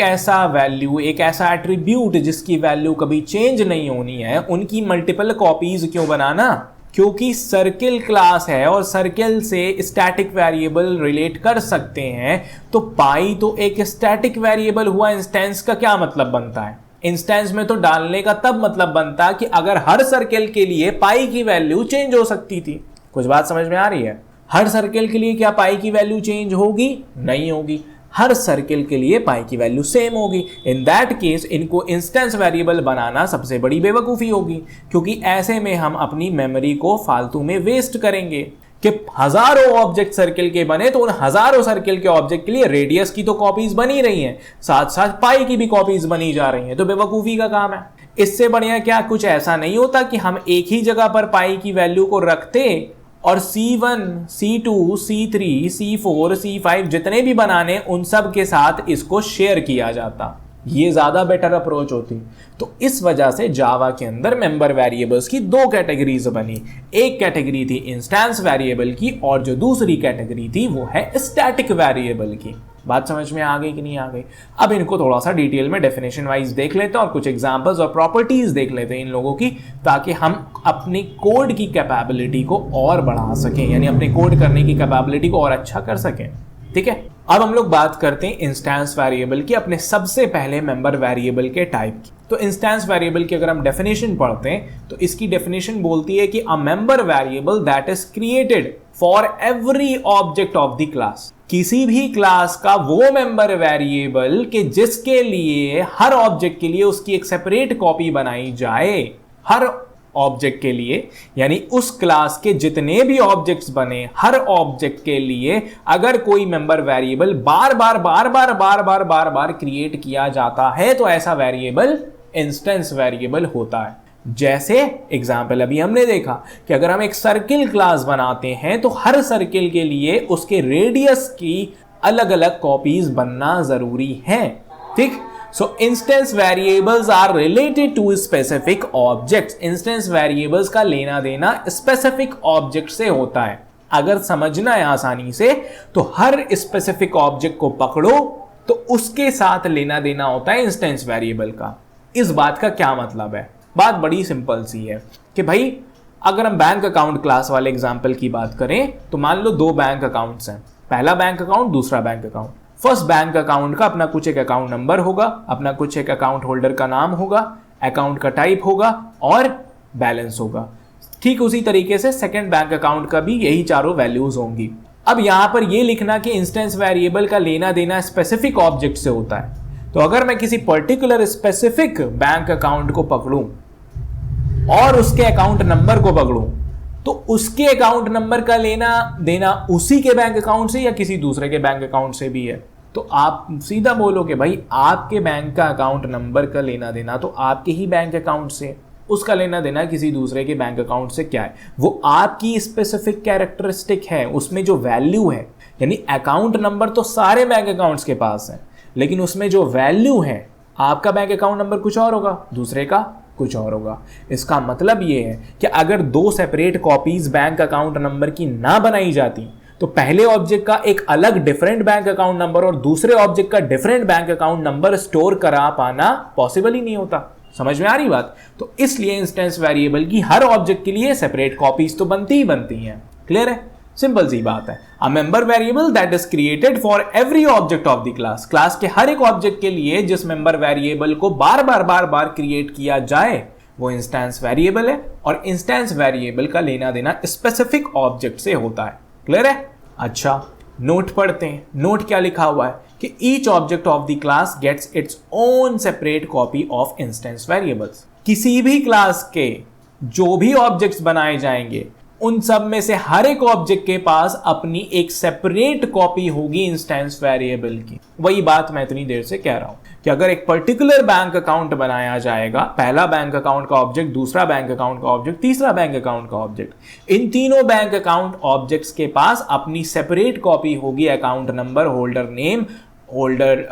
ऐसा वैल्यू, एक ऐसा एट्रीब्यूट जिसकी वैल्यू कभी चेंज नहीं होनी है, उनकी मल्टीपल कॉपीज क्यों बनाना? क्योंकि सर्किल क्लास है और सर्किल से स्टैटिक वेरिएबल रिलेट कर सकते हैं, तो पाई तो एक स्टैटिक वेरिएबल हुआ। इंस्टेंस का क्या मतलब बनता है? इंस्टेंस में तो डालने का तब मतलब बनता कि अगर हर सर्किल के लिए पाई की वैल्यू चेंज हो सकती थी। कुछ बात समझ में आ रही है? हर सर्किल के लिए क्या पाई की वैल्यू चेंज होगी? नहीं होगी। हर सर्किल के लिए पाई की वैल्यू सेम होगी। इन दैट केस इनको इंस्टेंस वेरिएबल बनाना सबसे बड़ी बेवकूफ़ी होगी, क्योंकि ऐसे में हम अपनी मेमोरी को फालतू में वेस्ट करेंगे। कि हजारों ऑब्जेक्ट सर्किल के बने तो उन हजारों सर्किल के ऑब्जेक्ट के लिए रेडियस की तो कॉपीज बनी रही हैं, साथ साथ पाई की भी कॉपीज बनी जा रही हैं, तो बेवकूफ़ी का काम है। इससे बढ़िया क्या कुछ ऐसा नहीं होता कि हम एक ही जगह पर पाई की वैल्यू को रखते और C1, C2, C3, C4, C5 जितने भी बनाने उन सब के साथ इसको शेयर किया जाता। ये ज्यादा बेटर अप्रोच होती। तो इस वजह से जावा के अंदर मेंबर वेरिएबल्स की दो कैटेगरीज बनी। एक कैटेगरी थी इंस्टेंस वेरिएबल की और जो दूसरी कैटेगरी थी वो है स्टैटिक वेरिएबल की। बात समझ में आ गई कि नहीं आ गई? अब इनको थोड़ा सा डिटेल में डेफिनेशन वाइज देख लेते हैं और कुछ एग्जांपल्स और प्रॉपर्टीज देख लेते हैं इन लोगों की, ताकि हम अपनी कोड की कैपेबिलिटी को और बढ़ा सकें, यानी अपने कोड करने की कैपेबिलिटी को और अच्छा कर सकें। ठीक है, अब हम लोग बात करते हैं इंस्टेंस वेरिएबल की, अपने सबसे पहले मेंबर वेरिएबल के टाइप की। तो इंस्टेंस वेरिएबल की अगर हम डेफिनेशन पढ़ते हैं तो इसकी डेफिनेशन बोलती है कि a member variable that is created for every object of the class. किसी भी क्लास का वो मेंबर वेरिएबल कि जिसके लिए हर ऑब्जेक्ट के लिए उसकी एक सेपरेट कॉपी बनाई जाए। हर ऑब्जेक्ट के लिए, यानी उस क्लास के जितने भी ऑब्जेक्ट्स बने, हर ऑब्जेक्ट के लिए अगर कोई मेंबर वेरिएबल बार बार क्रिएट किया जाता है तो ऐसा वेरिएबल इंस्टेंस वेरिएबल होता है। जैसे एग्जाम्पल अभी हमने देखा कि अगर हम एक सर्किल क्लास बनाते हैं तो हर सर्किल के लिए उसके रेडियस की अलग अलग कॉपीज बनना जरूरी है। ठीक, So instance variables are related to specific objects. Instance variables का लेना देना specific object से होता है। अगर समझना है आसानी से तो हर specific object को पकड़ो तो उसके साथ लेना देना होता है इंस्टेंस वेरिएबल का। इस बात का क्या मतलब है? बात बड़ी सिंपल सी है कि भाई अगर हम बैंक अकाउंट क्लास वाले एग्जाम्पल की बात करें तो मान लो दो बैंक अकाउंट्स हैं, पहला बैंक अकाउंट, दूसरा bank account. First bank account का अपना कुछ एक अकाउंट नंबर होगा, अपना कुछ एक अकाउंट होल्डर का नाम होगा, अकाउंट का टाइप होगा और बैलेंस होगा। ठीक उसी तरीके से सेकंड बैंक अकाउंट का भी यही चारों वैल्यूज होंगी। अब यहां पर यह लिखना कि इंस्टेंस वेरिएबल का लेना देना स्पेसिफिक ऑब्जेक्ट से होता है, तो अगर मैं किसी पर्टिकुलर स्पेसिफिक बैंक अकाउंट को पकड़ूं और उसके अकाउंट नंबर को पकड़ूं तो उसके अकाउंट नंबर का लेना देना उसी के बैंक अकाउंट से या किसी दूसरे के बैंक अकाउंट से भी है, तो आप सीधा बोलोगे भाई आपके बैंक का अकाउंट नंबर का लेना देना तो आपके ही बैंक अकाउंट से, उसका लेना देना किसी दूसरे के बैंक अकाउंट से क्या है? वो आपकी स्पेसिफिक कैरेक्टरिस्टिक है, उसमें जो वैल्यू है, यानी अकाउंट नंबर तो सारे बैंक अकाउंट्स के पास है, लेकिन उसमें जो वैल्यू है आपका बैंक अकाउंट नंबर कुछ और होगा, दूसरे का कुछ और होगा। इसका मतलब यह है कि अगर दो separate copies bank account number की ना बनाई जाती तो पहले ऑब्जेक्ट का एक अलग डिफरेंट बैंक अकाउंट नंबर और दूसरे ऑब्जेक्ट का different bank account number store करा पाना पॉसिबल ही नहीं होता। समझ में आ रही बात? तो इसलिए इंस्टेंस वेरिएबल की हर ऑब्जेक्ट के लिए सेपरेट कॉपीज तो बनती ही बनती हैं। क्लियर है? सिंपल सी बात है। A member variable that is created for every object of the class. Class के हर एक ऑब्जेक्ट के लिए जिस मेंबर वेरिएबल को बार बार क्रिएट किया जाए वो इंस्टेंस वेरिएबल है, और इंस्टेंस वेरिएबल का लेना देना स्पेसिफिक ऑब्जेक्ट से होता है। क्लियर है? अच्छा, नोट पढ़ते हैं। नोट क्या लिखा हुआ है कि each object of the class gets its own separate copy of instance variables. किसी भी क्लास के जो भी ऑब्जेक्ट्स बनाए जाएंगे उन सब में से हर एक ऑब्जेक्ट के पास अपनी एक सेपरेट कॉपी होगी इंस्टेंस वेरिएबल की। वही बात मैं इतनी देर से कह रहा हूं कि अगर एक पर्टिकुलर बैंक अकाउंट बनाया जाएगा, पहला बैंक अकाउंट का ऑब्जेक्ट, दूसरा बैंक अकाउंट का ऑब्जेक्ट, तीसरा बैंक अकाउंट का ऑब्जेक्ट, इन तीनों बैंक अकाउंट ऑब्जेक्ट्स के पास अपनी सेपरेट कॉपी होगी। Account number, holder name, holder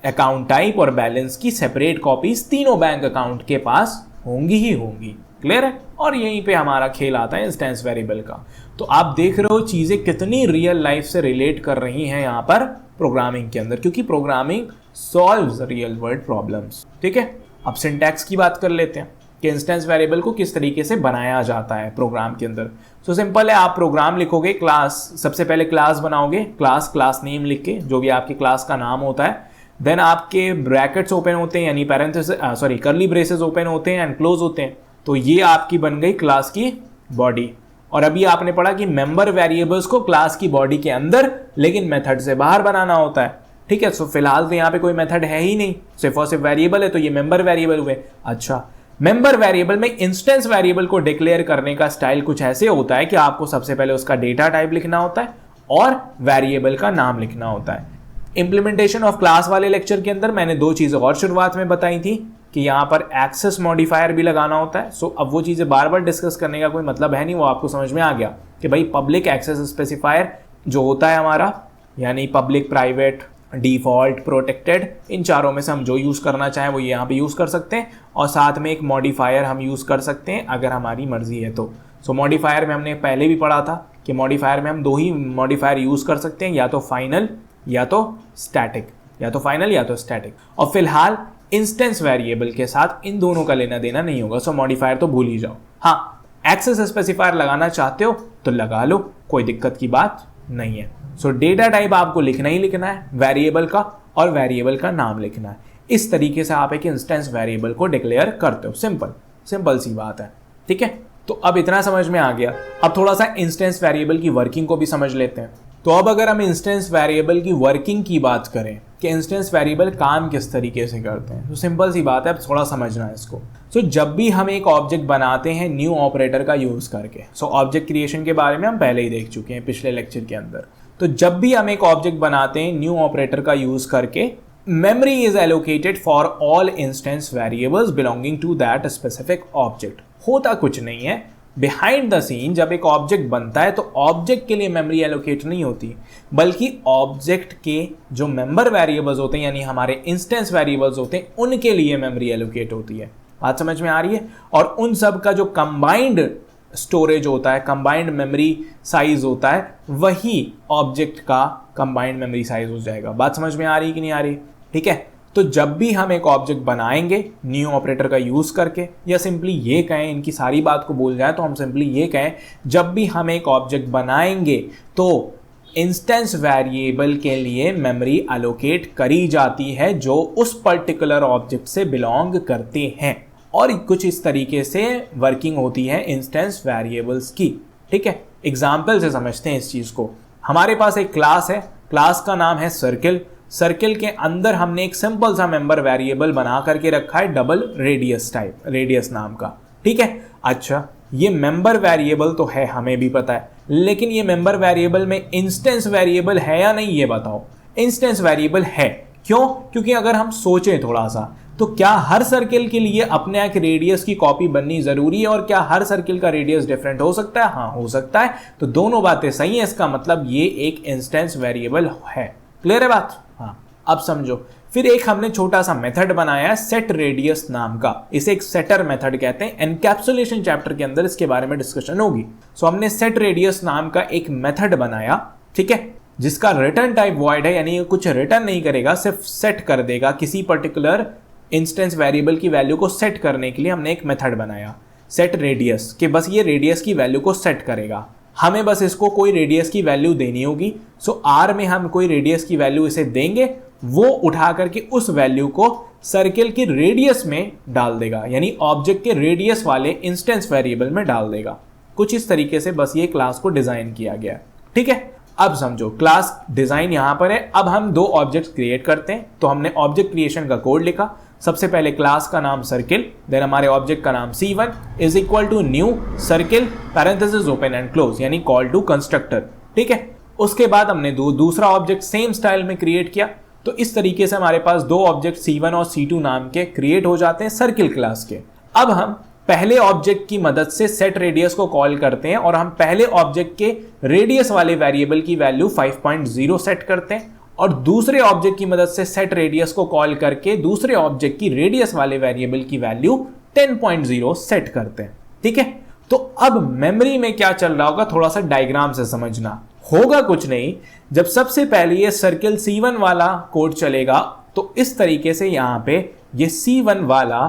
account type और बैलेंस की सेपरेट कॉपीज तीनों बैंक अकाउंट के पास होंगी ही होंगी। क्लियर है? और यहीं पे हमारा खेल आता है इंस्टेंस वेरिएबल का। तो आप देख रहे हो चीजें कितनी रियल लाइफ से रिलेट कर रही हैं यहाँ पर प्रोग्रामिंग के अंदर, क्योंकि programming solves real world problems. ठीक है, अब सिंटैक्स की बात कर लेते हैं कि इंस्टेंस वेरिएबल को किस तरीके से बनाया जाता है प्रोग्राम के अंदर। सो सिंपल है, आप प्रोग्राम लिखोगे, क्लास, सबसे पहले क्लास बनाओगे, क्लास नेम लिख के, जो भी आपके क्लास का नाम होता है, देन आपके ब्रैकेट्स ओपन होते हैं, यानी पैरेंथेसिस कर्ली ब्रेसेस ओपन होते हैं एंड क्लोज होते हैं। तो ये आपकी बन गई क्लास की बॉडी। और अभी आपने पढ़ा कि मेंबर वेरिएबल्स को क्लास की बॉडी के अंदर लेकिन मेथड से बाहर बनाना होता है। ठीक है, सो फिलहाल तो यहाँ पे कोई मेथड है ही नहीं, सिर्फ और सिर्फ वेरिएबल है, तो ये मेंबर वेरिएबल हुए। अच्छा, मेंबर वेरिएबल में इंस्टेंस वेरिएबल को डिक्लेयर करने का स्टाइल कुछ ऐसे होता है कि आपको सबसे पहले उसका डेटा टाइप लिखना होता है और वेरिएबल का नाम लिखना होता है। इंप्लीमेंटेशन ऑफ क्लास वाले लेक्चर के अंदर मैंने दो चीजें और शुरुआत में बताई थी कि यहाँ पर एक्सेस मॉडिफायर भी लगाना होता है। सो अब वो चीजें बार बार डिस्कस करने का कोई मतलब है नहीं, वो आपको समझ में आ गया कि भाई पब्लिक एक्सेस स्पेसिफायर जो होता है हमारा, यानी पब्लिक, प्राइवेट, डिफॉल्ट, प्रोटेक्टेड, इन चारों में से हम जो यूज़ करना चाहें वो यहाँ पे यूज़ कर सकते हैं। और साथ में एक मॉडिफायर हम यूज़ कर सकते हैं अगर हमारी मर्जी है तो। सो मॉडिफायर में हमने पहले भी पढ़ा था कि मॉडिफायर में हम दो ही मॉडिफायर यूज़ कर सकते हैं, या तो फाइनल या तो स्टैटिक, या तो फाइनल या तो स्टैटिक। और फिलहाल इंस्टेंस वेरिएबल के साथ इन दोनों का लेना देना नहीं होगा, सो मॉडिफायर तो भूल ही जाओ। हाँ, एक्सेस स्पेसिफायर लगाना चाहते हो तो लगा लो, कोई दिक्कत की बात नहीं है। सो डेटा टाइप आपको लिखना ही लिखना है वेरिएबल का, और वेरिएबल का नाम लिखना है। इस तरीके से आप एक इंस्टेंस वेरिएबल को डिक्लेयर करते हो। सिंपल सी बात है। ठीक है, तो अब इतना समझ में आ गया। अब थोड़ा सा इंस्टेंस वेरिएबल की वर्किंग को भी समझ लेते हैं। तो अब अगर हम इंस्टेंस वेरिएबल की वर्किंग की बात करें कि इंस्टेंस वेरिएबल काम किस तरीके से करते हैं, तो सिंपल सी बात है, अब थोड़ा समझना है इसको। सो जब भी हम एक ऑब्जेक्ट बनाते हैं न्यू ऑपरेटर का यूज करके, सो ऑब्जेक्ट क्रिएशन के बारे में हम पहले ही देख चुके हैं पिछले लेक्चर के अंदर। तो जब भी हम एक ऑब्जेक्ट बनाते हैं न्यू ऑपरेटर का यूज करके, memory is allocated for all instance variables belonging to that specific object. होता कुछ नहीं है, बिहाइंड द सीन जब एक ऑब्जेक्ट बनता है तो ऑब्जेक्ट के लिए मेमोरी एलोकेट नहीं होती, बल्कि ऑब्जेक्ट के जो मेंबर वेरिएबल्स होते हैं, यानी हमारे इंस्टेंस वेरिएबल्स होते हैं, उनके लिए मेमोरी एलोकेट होती है। बात समझ में आ रही है? और उन सब का जो कंबाइंड स्टोरेज होता है, कंबाइंड मेमोरी साइज होता है, वही ऑब्जेक्ट का कंबाइंड मेमोरी साइज हो जाएगा। बात समझ में आ रही कि नहीं आ रही? ठीक है, तो जब भी हम एक ऑब्जेक्ट बनाएंगे न्यू ऑपरेटर का यूज करके, या सिंपली ये कहें, इनकी सारी बात को भूल जाए तो हम सिंपली ये कहें, जब भी हम एक ऑब्जेक्ट बनाएंगे तो इंस्टेंस वेरिएबल के लिए मेमोरी एलोकेट करी जाती है जो उस पर्टिकुलर ऑब्जेक्ट से बिलोंग करते हैं। और कुछ इस तरीके से वर्किंग होती है इंस्टेंस वेरिएबल्स की। ठीक है, एग्जाम्पल से समझते हैं इस चीज को। हमारे पास एक क्लास है, क्लास का नाम है सर्किल। सर्किल के अंदर हमने एक सिंपल सा मेंबर वेरिएबल बना करके रखा है डबल रेडियस टाइप, रेडियस नाम का। ठीक है, अच्छा, ये मेंबर वेरिएबल तो है, हमें भी पता है, लेकिन ये मेंबर वेरिएबल में इंस्टेंस वेरिएबल है या नहीं, ये बताओ। इंस्टेंस वेरिएबल है। क्यों? क्योंकि अगर हम सोचें थोड़ा सा, तो क्या हर सर्किल के लिए अपने एक रेडियस की कॉपी बननी जरूरी है, और क्या हर सर्किल का रेडियस डिफरेंट हो सकता है? हाँ, हो सकता है। तो दोनों बातें सही है, इसका मतलब ये एक इंस्टेंस वेरिएबल है। क्लियर है बात? हाँ, अब समझो। फिर एक हमने छोटा सा मेथड बनाया है सेट रेडियस नाम का, इसे एक सेटर मेथड कहते हैं। एनकैप्सुलेशन चैप्टर के अंदर इसके बारे में डिस्कशन होगी। सो हमने सेट रेडियस नाम का एक मेथड बनाया, ठीक है, जिसका रिटर्न टाइप वॉइड है, यानी कुछ रिटर्न नहीं करेगा, सिर्फ सेट कर देगा। किसी पर्टिकुलर इंस्टेंस वेरिएबल की वैल्यू को सेट करने के लिए हमने एक मेथड बनाया सेट रेडियस, कि बस ये रेडियस की वैल्यू को सेट करेगा। हमें बस इसको कोई रेडियस की वैल्यू देनी होगी। सो आर में हम कोई रेडियस की वैल्यू इसे देंगे, वो उठा करके उस वैल्यू को सर्किल की रेडियस में डाल देगा, यानी ऑब्जेक्ट के रेडियस वाले इंस्टेंस वेरिएबल में डाल देगा। कुछ इस तरीके से बस ये क्लास को डिजाइन किया गया है। ठीक है, अब समझो क्लास डिजाइन यहां पर है। अब हम दो ऑब्जेक्ट क्रिएट करते हैं। तो हमने ऑब्जेक्ट क्रिएशन का कोड लिखा। सबसे पहले क्लास का नाम सर्किल, देन हमारे ऑब्जेक्ट का नाम C1 is equal to new circle parenthesis open and close, यानी कॉल टू कंस्ट्रक्टर। ठीक है, उसके बाद हमने दूसरा ऑब्जेक्ट सेम स्टाइल में क्रिएट किया। तो इस तरीके से हमारे पास दो ऑब्जेक्ट C1 और C2 नाम के क्रिएट हो जाते हैं सर्किल क्लास के। अब हम पहले ऑब्जेक्ट की मदद से सेट रेडियस को कॉल करते हैं, और हम पहले ऑब्जेक्ट के रेडियस वाले वेरिएबल की वैल्यू 5.0 सेट करते हैं, और दूसरे ऑब्जेक्ट की मदद से सेट रेडियस को कॉल करके दूसरे ऑब्जेक्ट की रेडियस वाले वेरिएबल की वैल्यू 10.0 सेट करते हैं। ठीक है। तो अब मेमोरी में क्या चल रहा होगा, थोड़ा सा डायग्राम से समझना होगा। कुछ नहीं, जब सबसे पहले ये सर्किल C1 वाला कोड चलेगा तो इस तरीके से यहां पे ये C1 वाला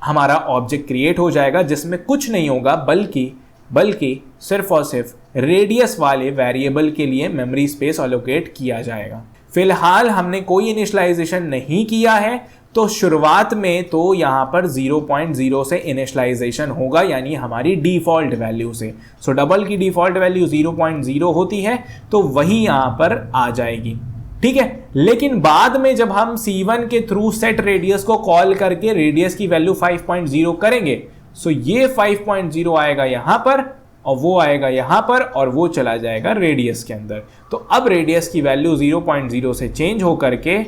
हमारा ऑब्जेक्ट क्रिएट हो जाएगा, जिसमें कुछ नहीं होगा बल्कि सिर्फ और सिर्फ रेडियस वाले वेरिएबल के लिए मेमोरी स्पेस अलोकेट किया जाएगा। फिलहाल हमने कोई इनिशियलाइजेशन नहीं किया है, तो शुरुआत में तो यहां पर 0.0 से इनिशियलाइजेशन होगा, यानी हमारी डिफॉल्ट वैल्यू से। सो डबल की डिफॉल्ट वैल्यू 0.0 होती है, तो वही यहां पर आ जाएगी, ठीक है। लेकिन बाद में जब हम C1 के थ्रू सेट रेडियस को कॉल करके रेडियस की वैल्यू 5.0 करेंगे, सो ये 5.0 आएगा यहां पर और वो आएगा यहां पर और वो चला जाएगा रेडियस के अंदर। तो अब रेडियस की वैल्यू 0.0 से चेंज होकर के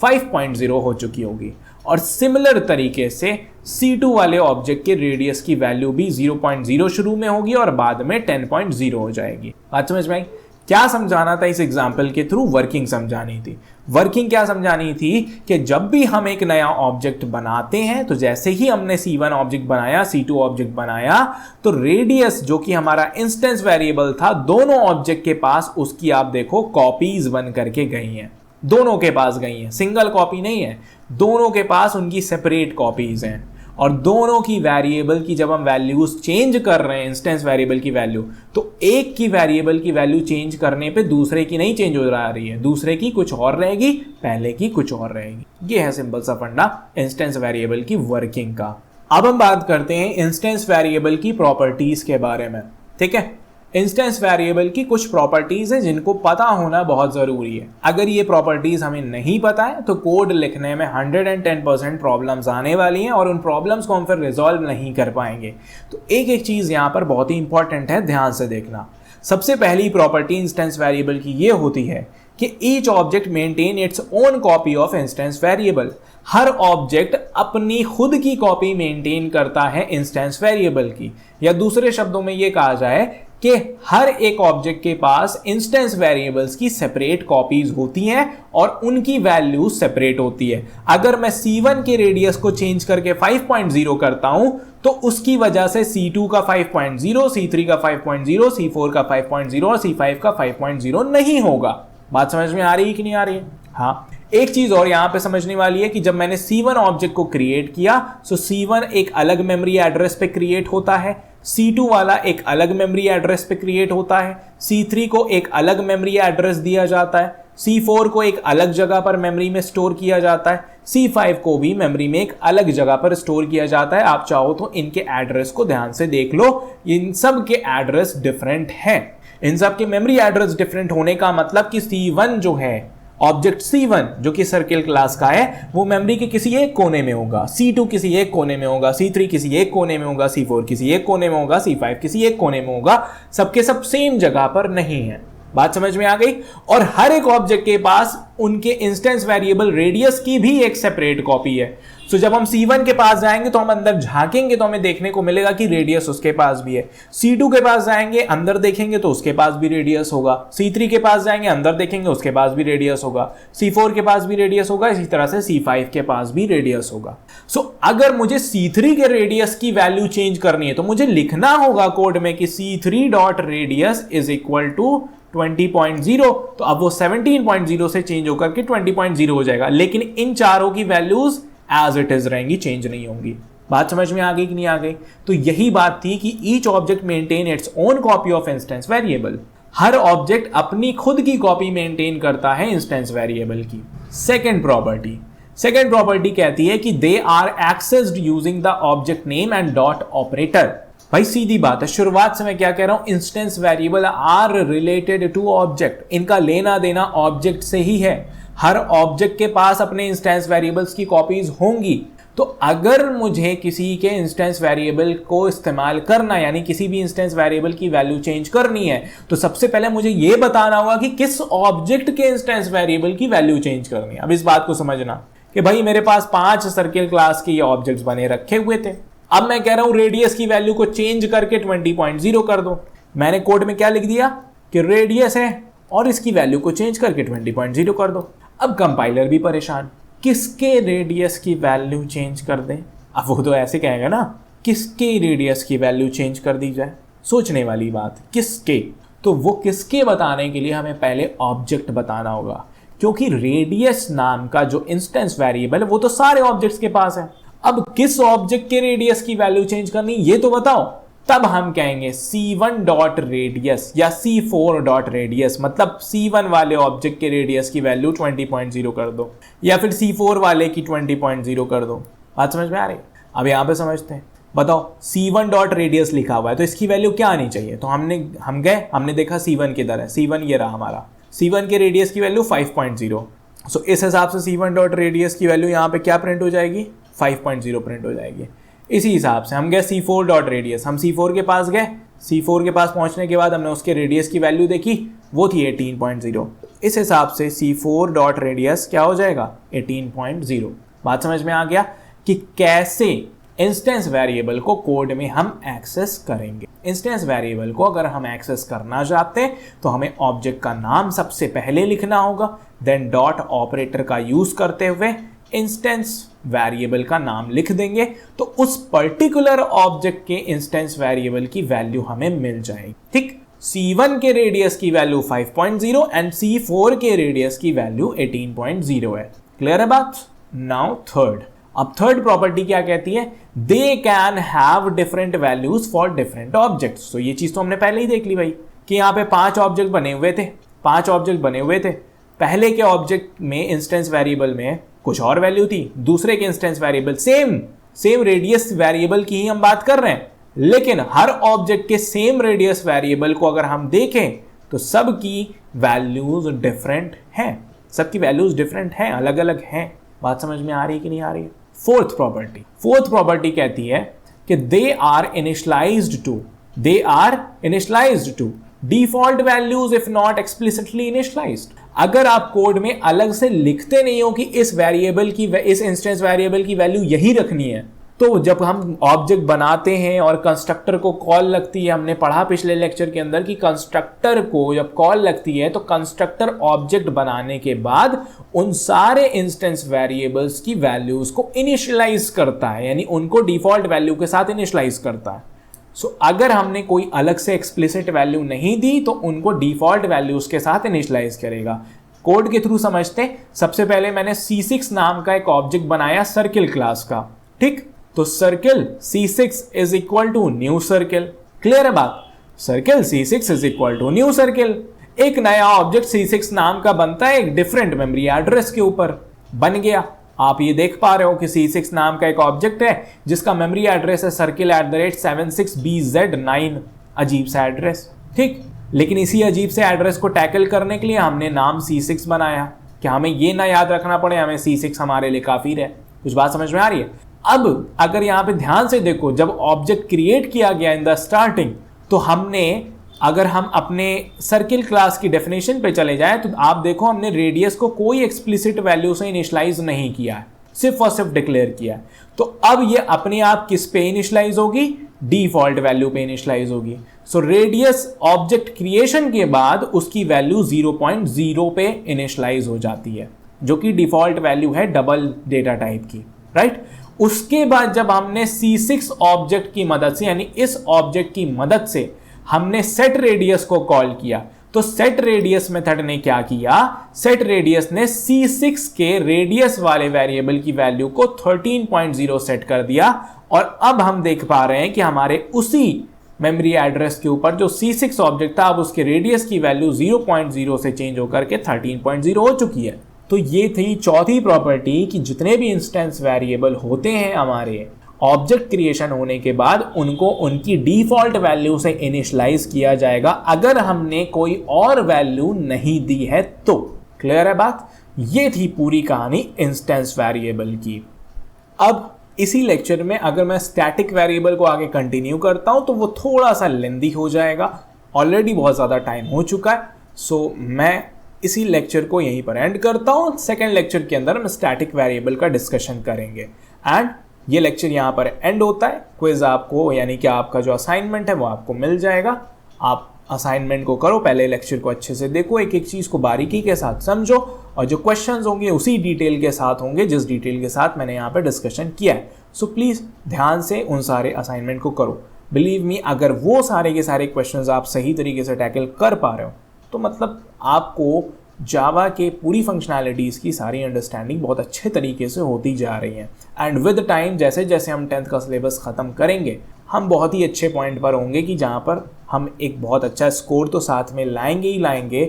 5.0 हो चुकी होगी। और सिमिलर तरीके से C2 वाले ऑब्जेक्ट के रेडियस की वैल्यू भी 0.0 शुरू में होगी और बाद में 10.0 हो जाएगी। बात समझ में आई? क्या समझाना था इस एग्जाम्पल के थ्रू? वर्किंग समझानी थी। वर्किंग क्या समझानी थी कि जब भी हम एक नया ऑब्जेक्ट बनाते हैं, तो जैसे ही हमने C1 ऑब्जेक्ट बनाया, C2 ऑब्जेक्ट बनाया, तो रेडियस जो कि हमारा इंस्टेंस वेरिएबल था, दोनों ऑब्जेक्ट के पास उसकी आप देखो कॉपीज बन करके गई हैं। दोनों के पास गई हैं, सिंगल कॉपी नहीं है, दोनों के पास उनकी सेपरेट कॉपीज हैं। और दोनों की वेरिएबल की जब हम वैल्यूज चेंज कर रहे हैं, इंस्टेंस वेरिएबल की वैल्यू, तो एक की वेरिएबल की वैल्यू चेंज करने पे दूसरे की नहीं चेंज हो रही है, दूसरे की कुछ और रहेगी, पहले की कुछ और रहेगी। ये है सिंपल सा फंडा इंस्टेंस वेरिएबल की वर्किंग का। अब हम बात करते हैं इंस्टेंस वेरिएबल की प्रॉपर्टीज के बारे में, ठीक है। इंस्टेंस वेरिएबल की कुछ प्रॉपर्टीज हैं जिनको पता होना बहुत जरूरी है। अगर ये प्रॉपर्टीज हमें नहीं पता है तो कोड लिखने में 110% प्रॉब्लम्स आने वाली हैं और उन प्रॉब्लम्स को हम फिर रिजॉल्व नहीं कर पाएंगे। तो एक एक चीज यहां पर बहुत ही इंपॉर्टेंट है, ध्यान से देखना। सबसे पहली प्रॉपर्टी इंस्टेंस वेरिएबल की ये होती है कि each object maintain its own copy of instance variable. हर ऑब्जेक्ट अपनी खुद की कॉपी मेंटेन करता है इंस्टेंस वेरिएबल की, या दूसरे शब्दों में ये कहा जाए कि हर एक ऑब्जेक्ट के पास इंस्टेंस वेरिएबल्स की सेपरेट कॉपीज होती हैं और उनकी वैल्यू सेपरेट होती है। अगर मैं C1 के रेडियस को चेंज करके 5.0 करता हूं, तो उसकी वजह से C2 का 5.0, C3 का 5.0, C4 का 5.0 और C5 का 5.0 नहीं होगा। बात समझ में आ रही है कि नहीं आ रही है? हाँ, एक चीज और यहां पे समझने वाली है कि जब मैंने C1 ऑब्जेक्ट को क्रिएट किया, तो C1 एक अलग मेमोरी एड्रेस पे क्रिएट होता है, C2 वाला एक अलग मेमोरी एड्रेस पे क्रिएट होता है, C3 को एक अलग मेमोरी एड्रेस दिया जाता है, C4 को एक अलग जगह पर मेमोरी में स्टोर किया जाता है, C5 को भी मेमोरी में एक अलग जगह पर स्टोर किया जाता है। आप चाहो तो इनके एड्रेस को ध्यान से देख लो, इन सब के एड्रेस डिफरेंट हैं। इन सब के मेमोरी एड्रेस डिफरेंट होने का मतलब कि C1 जो है, ऑब्जेक्ट C1 जो कि सर्किल क्लास का है, वो मेमोरी के किसी एक कोने में होगा, C2 किसी एक कोने में होगा, C3 किसी एक कोने में होगा, C4 किसी एक कोने में होगा, C5 किसी एक कोने में होगा। सबके सब सेम जगह पर नहीं है। बात समझ में आ गई? और हर एक ऑब्जेक्ट के पास उनके इंस्टेंस वेरिएबल रेडियस की भी एक सेपरेट कॉपी है। सो जब हम C1 के पास जाएंगे तो हम अंदर झांकेंगे तो हमें देखने को मिलेगा कि रेडियस उसके पास भी है। C2 के पास जाएंगे, अंदर देखेंगे तो उसके पास भी रेडियस होगा। C3 के पास जाएंगे, अंदर देखेंगे, उसके पास भी रेडियस होगा। C4 के पास भी रेडियस होगा। इसी तरह से C5 के पास भी रेडियस होगा। सो अगर मुझे C3 के रेडियस की वैल्यू चेंज करनी है तो मुझे लिखना होगा कोड में कि C3 dot radius is equal to 20.0। तो अब वो 17.0 से चेंज होकर के 20.0 हो जाएगा, लेकिन इन चारों की वैल्यूज एज इट इज रहेंगी, चेंज नहीं होंगी। बात समझ में आ गई कि नहीं आ गई? तो यही बात थी कि each object maintain its own copy of instance variable. हर ऑब्जेक्ट अपनी खुद की कॉपी मेंटेन करता है इंस्टेंस वेरिएबल की। सेकेंड प्रॉपर्टी कहती है कि they are accessed using the object name and dot operator. भाई सीधी बात है, शुरुआत से मैं क्या कह रहा हूं, instance variable are related to object. इनका लेना देना ऑब्जेक्ट से ही है। हर ऑब्जेक्ट के पास अपने इंस्टेंस वेरिएबल्स की कॉपीज होंगी। तो अगर मुझे किसी के इंस्टेंस वेरिएबल को इस्तेमाल करना, यानी किसी भी इंस्टेंस वेरिएबल की वैल्यू चेंज करनी है, तो सबसे पहले मुझे यह बताना होगा कि किस ऑब्जेक्ट के इंस्टेंस वेरिएबल की वैल्यू चेंज करनी है। अब इस बात को समझना कि भाई मेरे पास 5 सर्किल क्लास के ये ऑब्जेक्ट्स बने रखे हुए थे। अब मैं कह रहा हूं रेडियस की वैल्यू को चेंज करके 20.0 कर दो। मैंने कोड में क्या लिख दिया कि रेडियस है और इसकी वैल्यू को चेंज करके 20.0 कर दो। अब कंपाइलर भी परेशान, किसके रेडियस की वैल्यू चेंज कर दें? अब वो तो ऐसे कहेगा ना किसके रेडियस की वैल्यू चेंज कर दी जाए? सोचने वाली बात, किसके? तो वो किसके बताने के लिए हमें पहले ऑब्जेक्ट बताना होगा, क्योंकि रेडियस नाम का जो इंस्टेंस वेरिएबल है वो तो सारे ऑब्जेक्ट्स के पास है। अब किस ऑब्जेक्ट के रेडियस की वैल्यू चेंज करनी ये तो बताओ, तब हम कहेंगे c1 डॉट रेडियस या c4 डॉट रेडियस, मतलब c1 वाले ऑब्जेक्ट के रेडियस की वैल्यू 20.0 कर दो या फिर c4 वाले की 20.0 कर दो। बात समझ में आ रही? अब यहां पे समझते हैं। बताओ c1 डॉट रेडियस लिखा हुआ है तो इसकी वैल्यू क्या आनी चाहिए? तो हमने देखा c1 किधर है, c1 ये रहा हमारा, c1 के रेडियस की वैल्यू 5.0। सो इस हिसाब से c1 डॉट रेडियस की वैल्यू यहाँ पे क्या प्रिंट हो जाएगी? 5.0 प्रिंट हो जाएगी। इसी हिसाब से हम गए c4 डॉट रेडियस, हम c4 के पास गए, c4 के पास पहुंचने के बाद हमने उसके रेडियस की वैल्यू देखी, वो थी 18.0। इस हिसाब से c4 डॉट रेडियस क्या हो जाएगा? 18.0। बात समझ में आ गया कि कैसे इंस्टेंस वेरिएबल को कोड में हम एक्सेस करेंगे। इंस्टेंस वेरिएबल को अगर हम एक्सेस करना चाहते हैं तो हमें ऑब्जेक्ट का नाम सबसे पहले लिखना होगा, देन डॉट ऑपरेटर का यूज करते हुए इंस्टेंस वेरिएबल का नाम लिख देंगे तो उस पर्टिकुलर ऑब्जेक्ट के इंस्टेंस वेरिएबल की वैल्यू हमें मिल जाएगी। ठीक, c1 के रेडियस की वैल्यू 5.0 एंड c4 के रेडियस की वैल्यू 18.0 है। क्लियर है बात? नाउ थर्ड, अब थर्ड प्रॉपर्टी क्या कहती है? They can have different values for different objects. तो ये चीज तो हमने पहले ही देख ली भाई कि यहाँ पे 5 ऑब्जेक्ट बने हुए थे। पहले के ऑब्जेक्ट में इंस्टेंस वेरिएबल में कुछ और वैल्यू थी, दूसरे के instance variable same radius variable की ही हम बात कर रहे हैं, लेकिन हर ऑब्जेक्ट के सेम रेडियस वेरिएबल को अगर हम देखें तो सबकी वैल्यूज डिफरेंट हैं, अलग अलग हैं। बात समझ में आ रही है कि नहीं आ रही है? फोर्थ प्रॉपर्टी कहती है कि they are initialized to default values if not explicitly initialized. अगर आप कोड में अलग से लिखते नहीं हो कि इस इंस्टेंस वेरिएबल की वैल्यू यही रखनी है, तो जब हम ऑब्जेक्ट बनाते हैं और कंस्ट्रक्टर को कॉल लगती है, हमने पढ़ा पिछले लेक्चर के अंदर कि कंस्ट्रक्टर को जब कॉल लगती है तो कंस्ट्रक्टर ऑब्जेक्ट बनाने के बाद उन सारे इंस्टेंस वेरिएबल्स की वैल्यूज को इनिशियलाइज करता है, यानी उनको डिफॉल्ट वैल्यू के साथ इनिशियलाइज करता है। सो अगर हमने कोई अलग से एक्सप्लिसिट वैल्यू नहीं दी तो उनको डिफॉल्ट वैल्यूज के साथ इनिशियलाइज करेगा। कोड के थ्रू समझते हैं। सबसे पहले मैंने C6 नाम का एक ऑब्जेक्ट बनाया सर्किल क्लास का। ठीक, तो circle C6 is equal to new circle. Clear है बात? Circle C6 is equal to new circle. एक नया ऑब्जेक्ट C6 नाम का बनता है एक डिफरेंट मेमोरी एड्रेस के ऊपर बन गया। आप ये देख पा रहे हो कि C6 नाम का एक ऑब्जेक्ट है जिसका मेमोरी एड्रेस है circle@76BZ9। अजीब सा एड्रेस, ठीक, लेकिन इसी अजीब से एड्रेस को टैकल करने के लिए हमने नाम C6 बनाया कि हमें ये ना याद रखना पड़े, हमें C6 हमारे लिए काफी है। कुछ बात समझ में आ रही है? अब अगर यहाँ पे ध्यान से देखो, जब ऑब्जेक्ट क्रिएट किया गया इन द स्टार्टिंग, तो अगर हम अपने सर्किल क्लास की डेफिनेशन पे चले जाएं तो आप देखो हमने रेडियस को कोई एक्सप्लिसिट वैल्यू से इनिशियलाइज नहीं किया है, सिर्फ और सिर्फ डिक्लेयर किया है। तो अब ये अपने आप किस पे इनिशियलाइज होगी? डिफॉल्ट वैल्यू पे इनिशियलाइज होगी। सो रेडियस ऑब्जेक्ट क्रिएशन के बाद उसकी वैल्यू 0.0 पे इनिशियलाइज हो जाती है, जो कि डिफॉल्ट वैल्यू है डबल डेटा टाइप की, राइट। उसके बाद जब हमने C6 ऑब्जेक्ट की मदद से, यानी इस ऑब्जेक्ट की मदद से हमने सेट रेडियस को कॉल किया, तो सेट रेडियस मेथड ने क्या किया? सेट रेडियस ने C6 के रेडियस वाले वेरिएबल की वैल्यू को 13.0 सेट कर दिया, और अब हम देख पा रहे हैं कि हमारे उसी मेमोरी एड्रेस के ऊपर जो C6 ऑब्जेक्ट था, अब उसके रेडियस की वैल्यू 0.0 से चेंज होकर के 13.0 हो चुकी है। तो ये थी चौथी प्रॉपर्टी कि जितने भी इंस्टेंस वेरिएबल होते हैं हमारे ऑब्जेक्ट क्रिएशन होने के बाद उनको उनकी डिफॉल्ट वैल्यू से इनिशियलाइज किया जाएगा अगर हमने कोई और वैल्यू नहीं दी है तो। क्लियर है बात? ये थी पूरी कहानी इंस्टेंस वेरिएबल की। अब इसी लेक्चर में अगर मैं स्टैटिक वेरिएबल को आगे कंटिन्यू करता हूं तो वो थोड़ा सा लेंदी हो जाएगा, ऑलरेडी बहुत ज़्यादा टाइम हो चुका है। सो मैं इसी लेक्चर को यहीं पर एंड करता हूं। सेकेंड लेक्चर के अंदर हम स्टैटिक वेरिएबल का डिस्कशन करेंगे एंड ये लेक्चर यहाँ पर एंड होता है। क्विज आपको, यानी कि आपका जो असाइनमेंट है वो आपको मिल जाएगा। आप असाइनमेंट को करो, पहले लेक्चर को अच्छे से देखो, एक एक चीज़ को बारीकी के साथ समझो, और जो क्वेश्चंस होंगे उसी डिटेल के साथ होंगे जिस डिटेल के साथ मैंने यहाँ पे डिस्कशन किया है। सो प्लीज़ ध्यान से उन सारे असाइनमेंट को करो। बिलीव मी, अगर वो सारे के सारे क्वेश्चंस आप सही तरीके से टैकल कर पा रहे हो तो मतलब आपको जावा के पूरी फंक्शनैलिटीज़ की सारी अंडरस्टैंडिंग बहुत अच्छे तरीके से होती जा रही है। एंड विद टाइम जैसे जैसे हम 10th का सिलेबस ख़त्म करेंगे, हम बहुत ही अच्छे पॉइंट पर होंगे कि जहाँ पर हम एक बहुत अच्छा स्कोर तो साथ में लाएंगे ही लाएंगे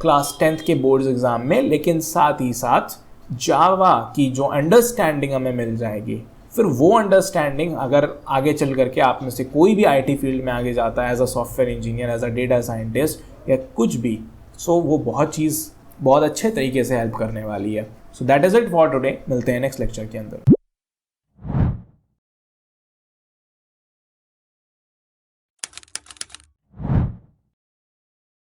क्लास 10th के बोर्ड्स एग्ज़ाम में, लेकिन साथ ही साथ जावा की जो अंडरस्टैंडिंग हमें मिल जाएगी, फिर वो अंडरस्टैंडिंग अगर आगे चल करके आप में से कोई भी आईटी फील्ड में आगे जाता है as a software engineer, as a data scientist या कुछ भी, सो वो बहुत अच्छे तरीके से हेल्प करने वाली है। So that is it for today. मिलते हैं नेक्स्ट लेक्चर के अंदर।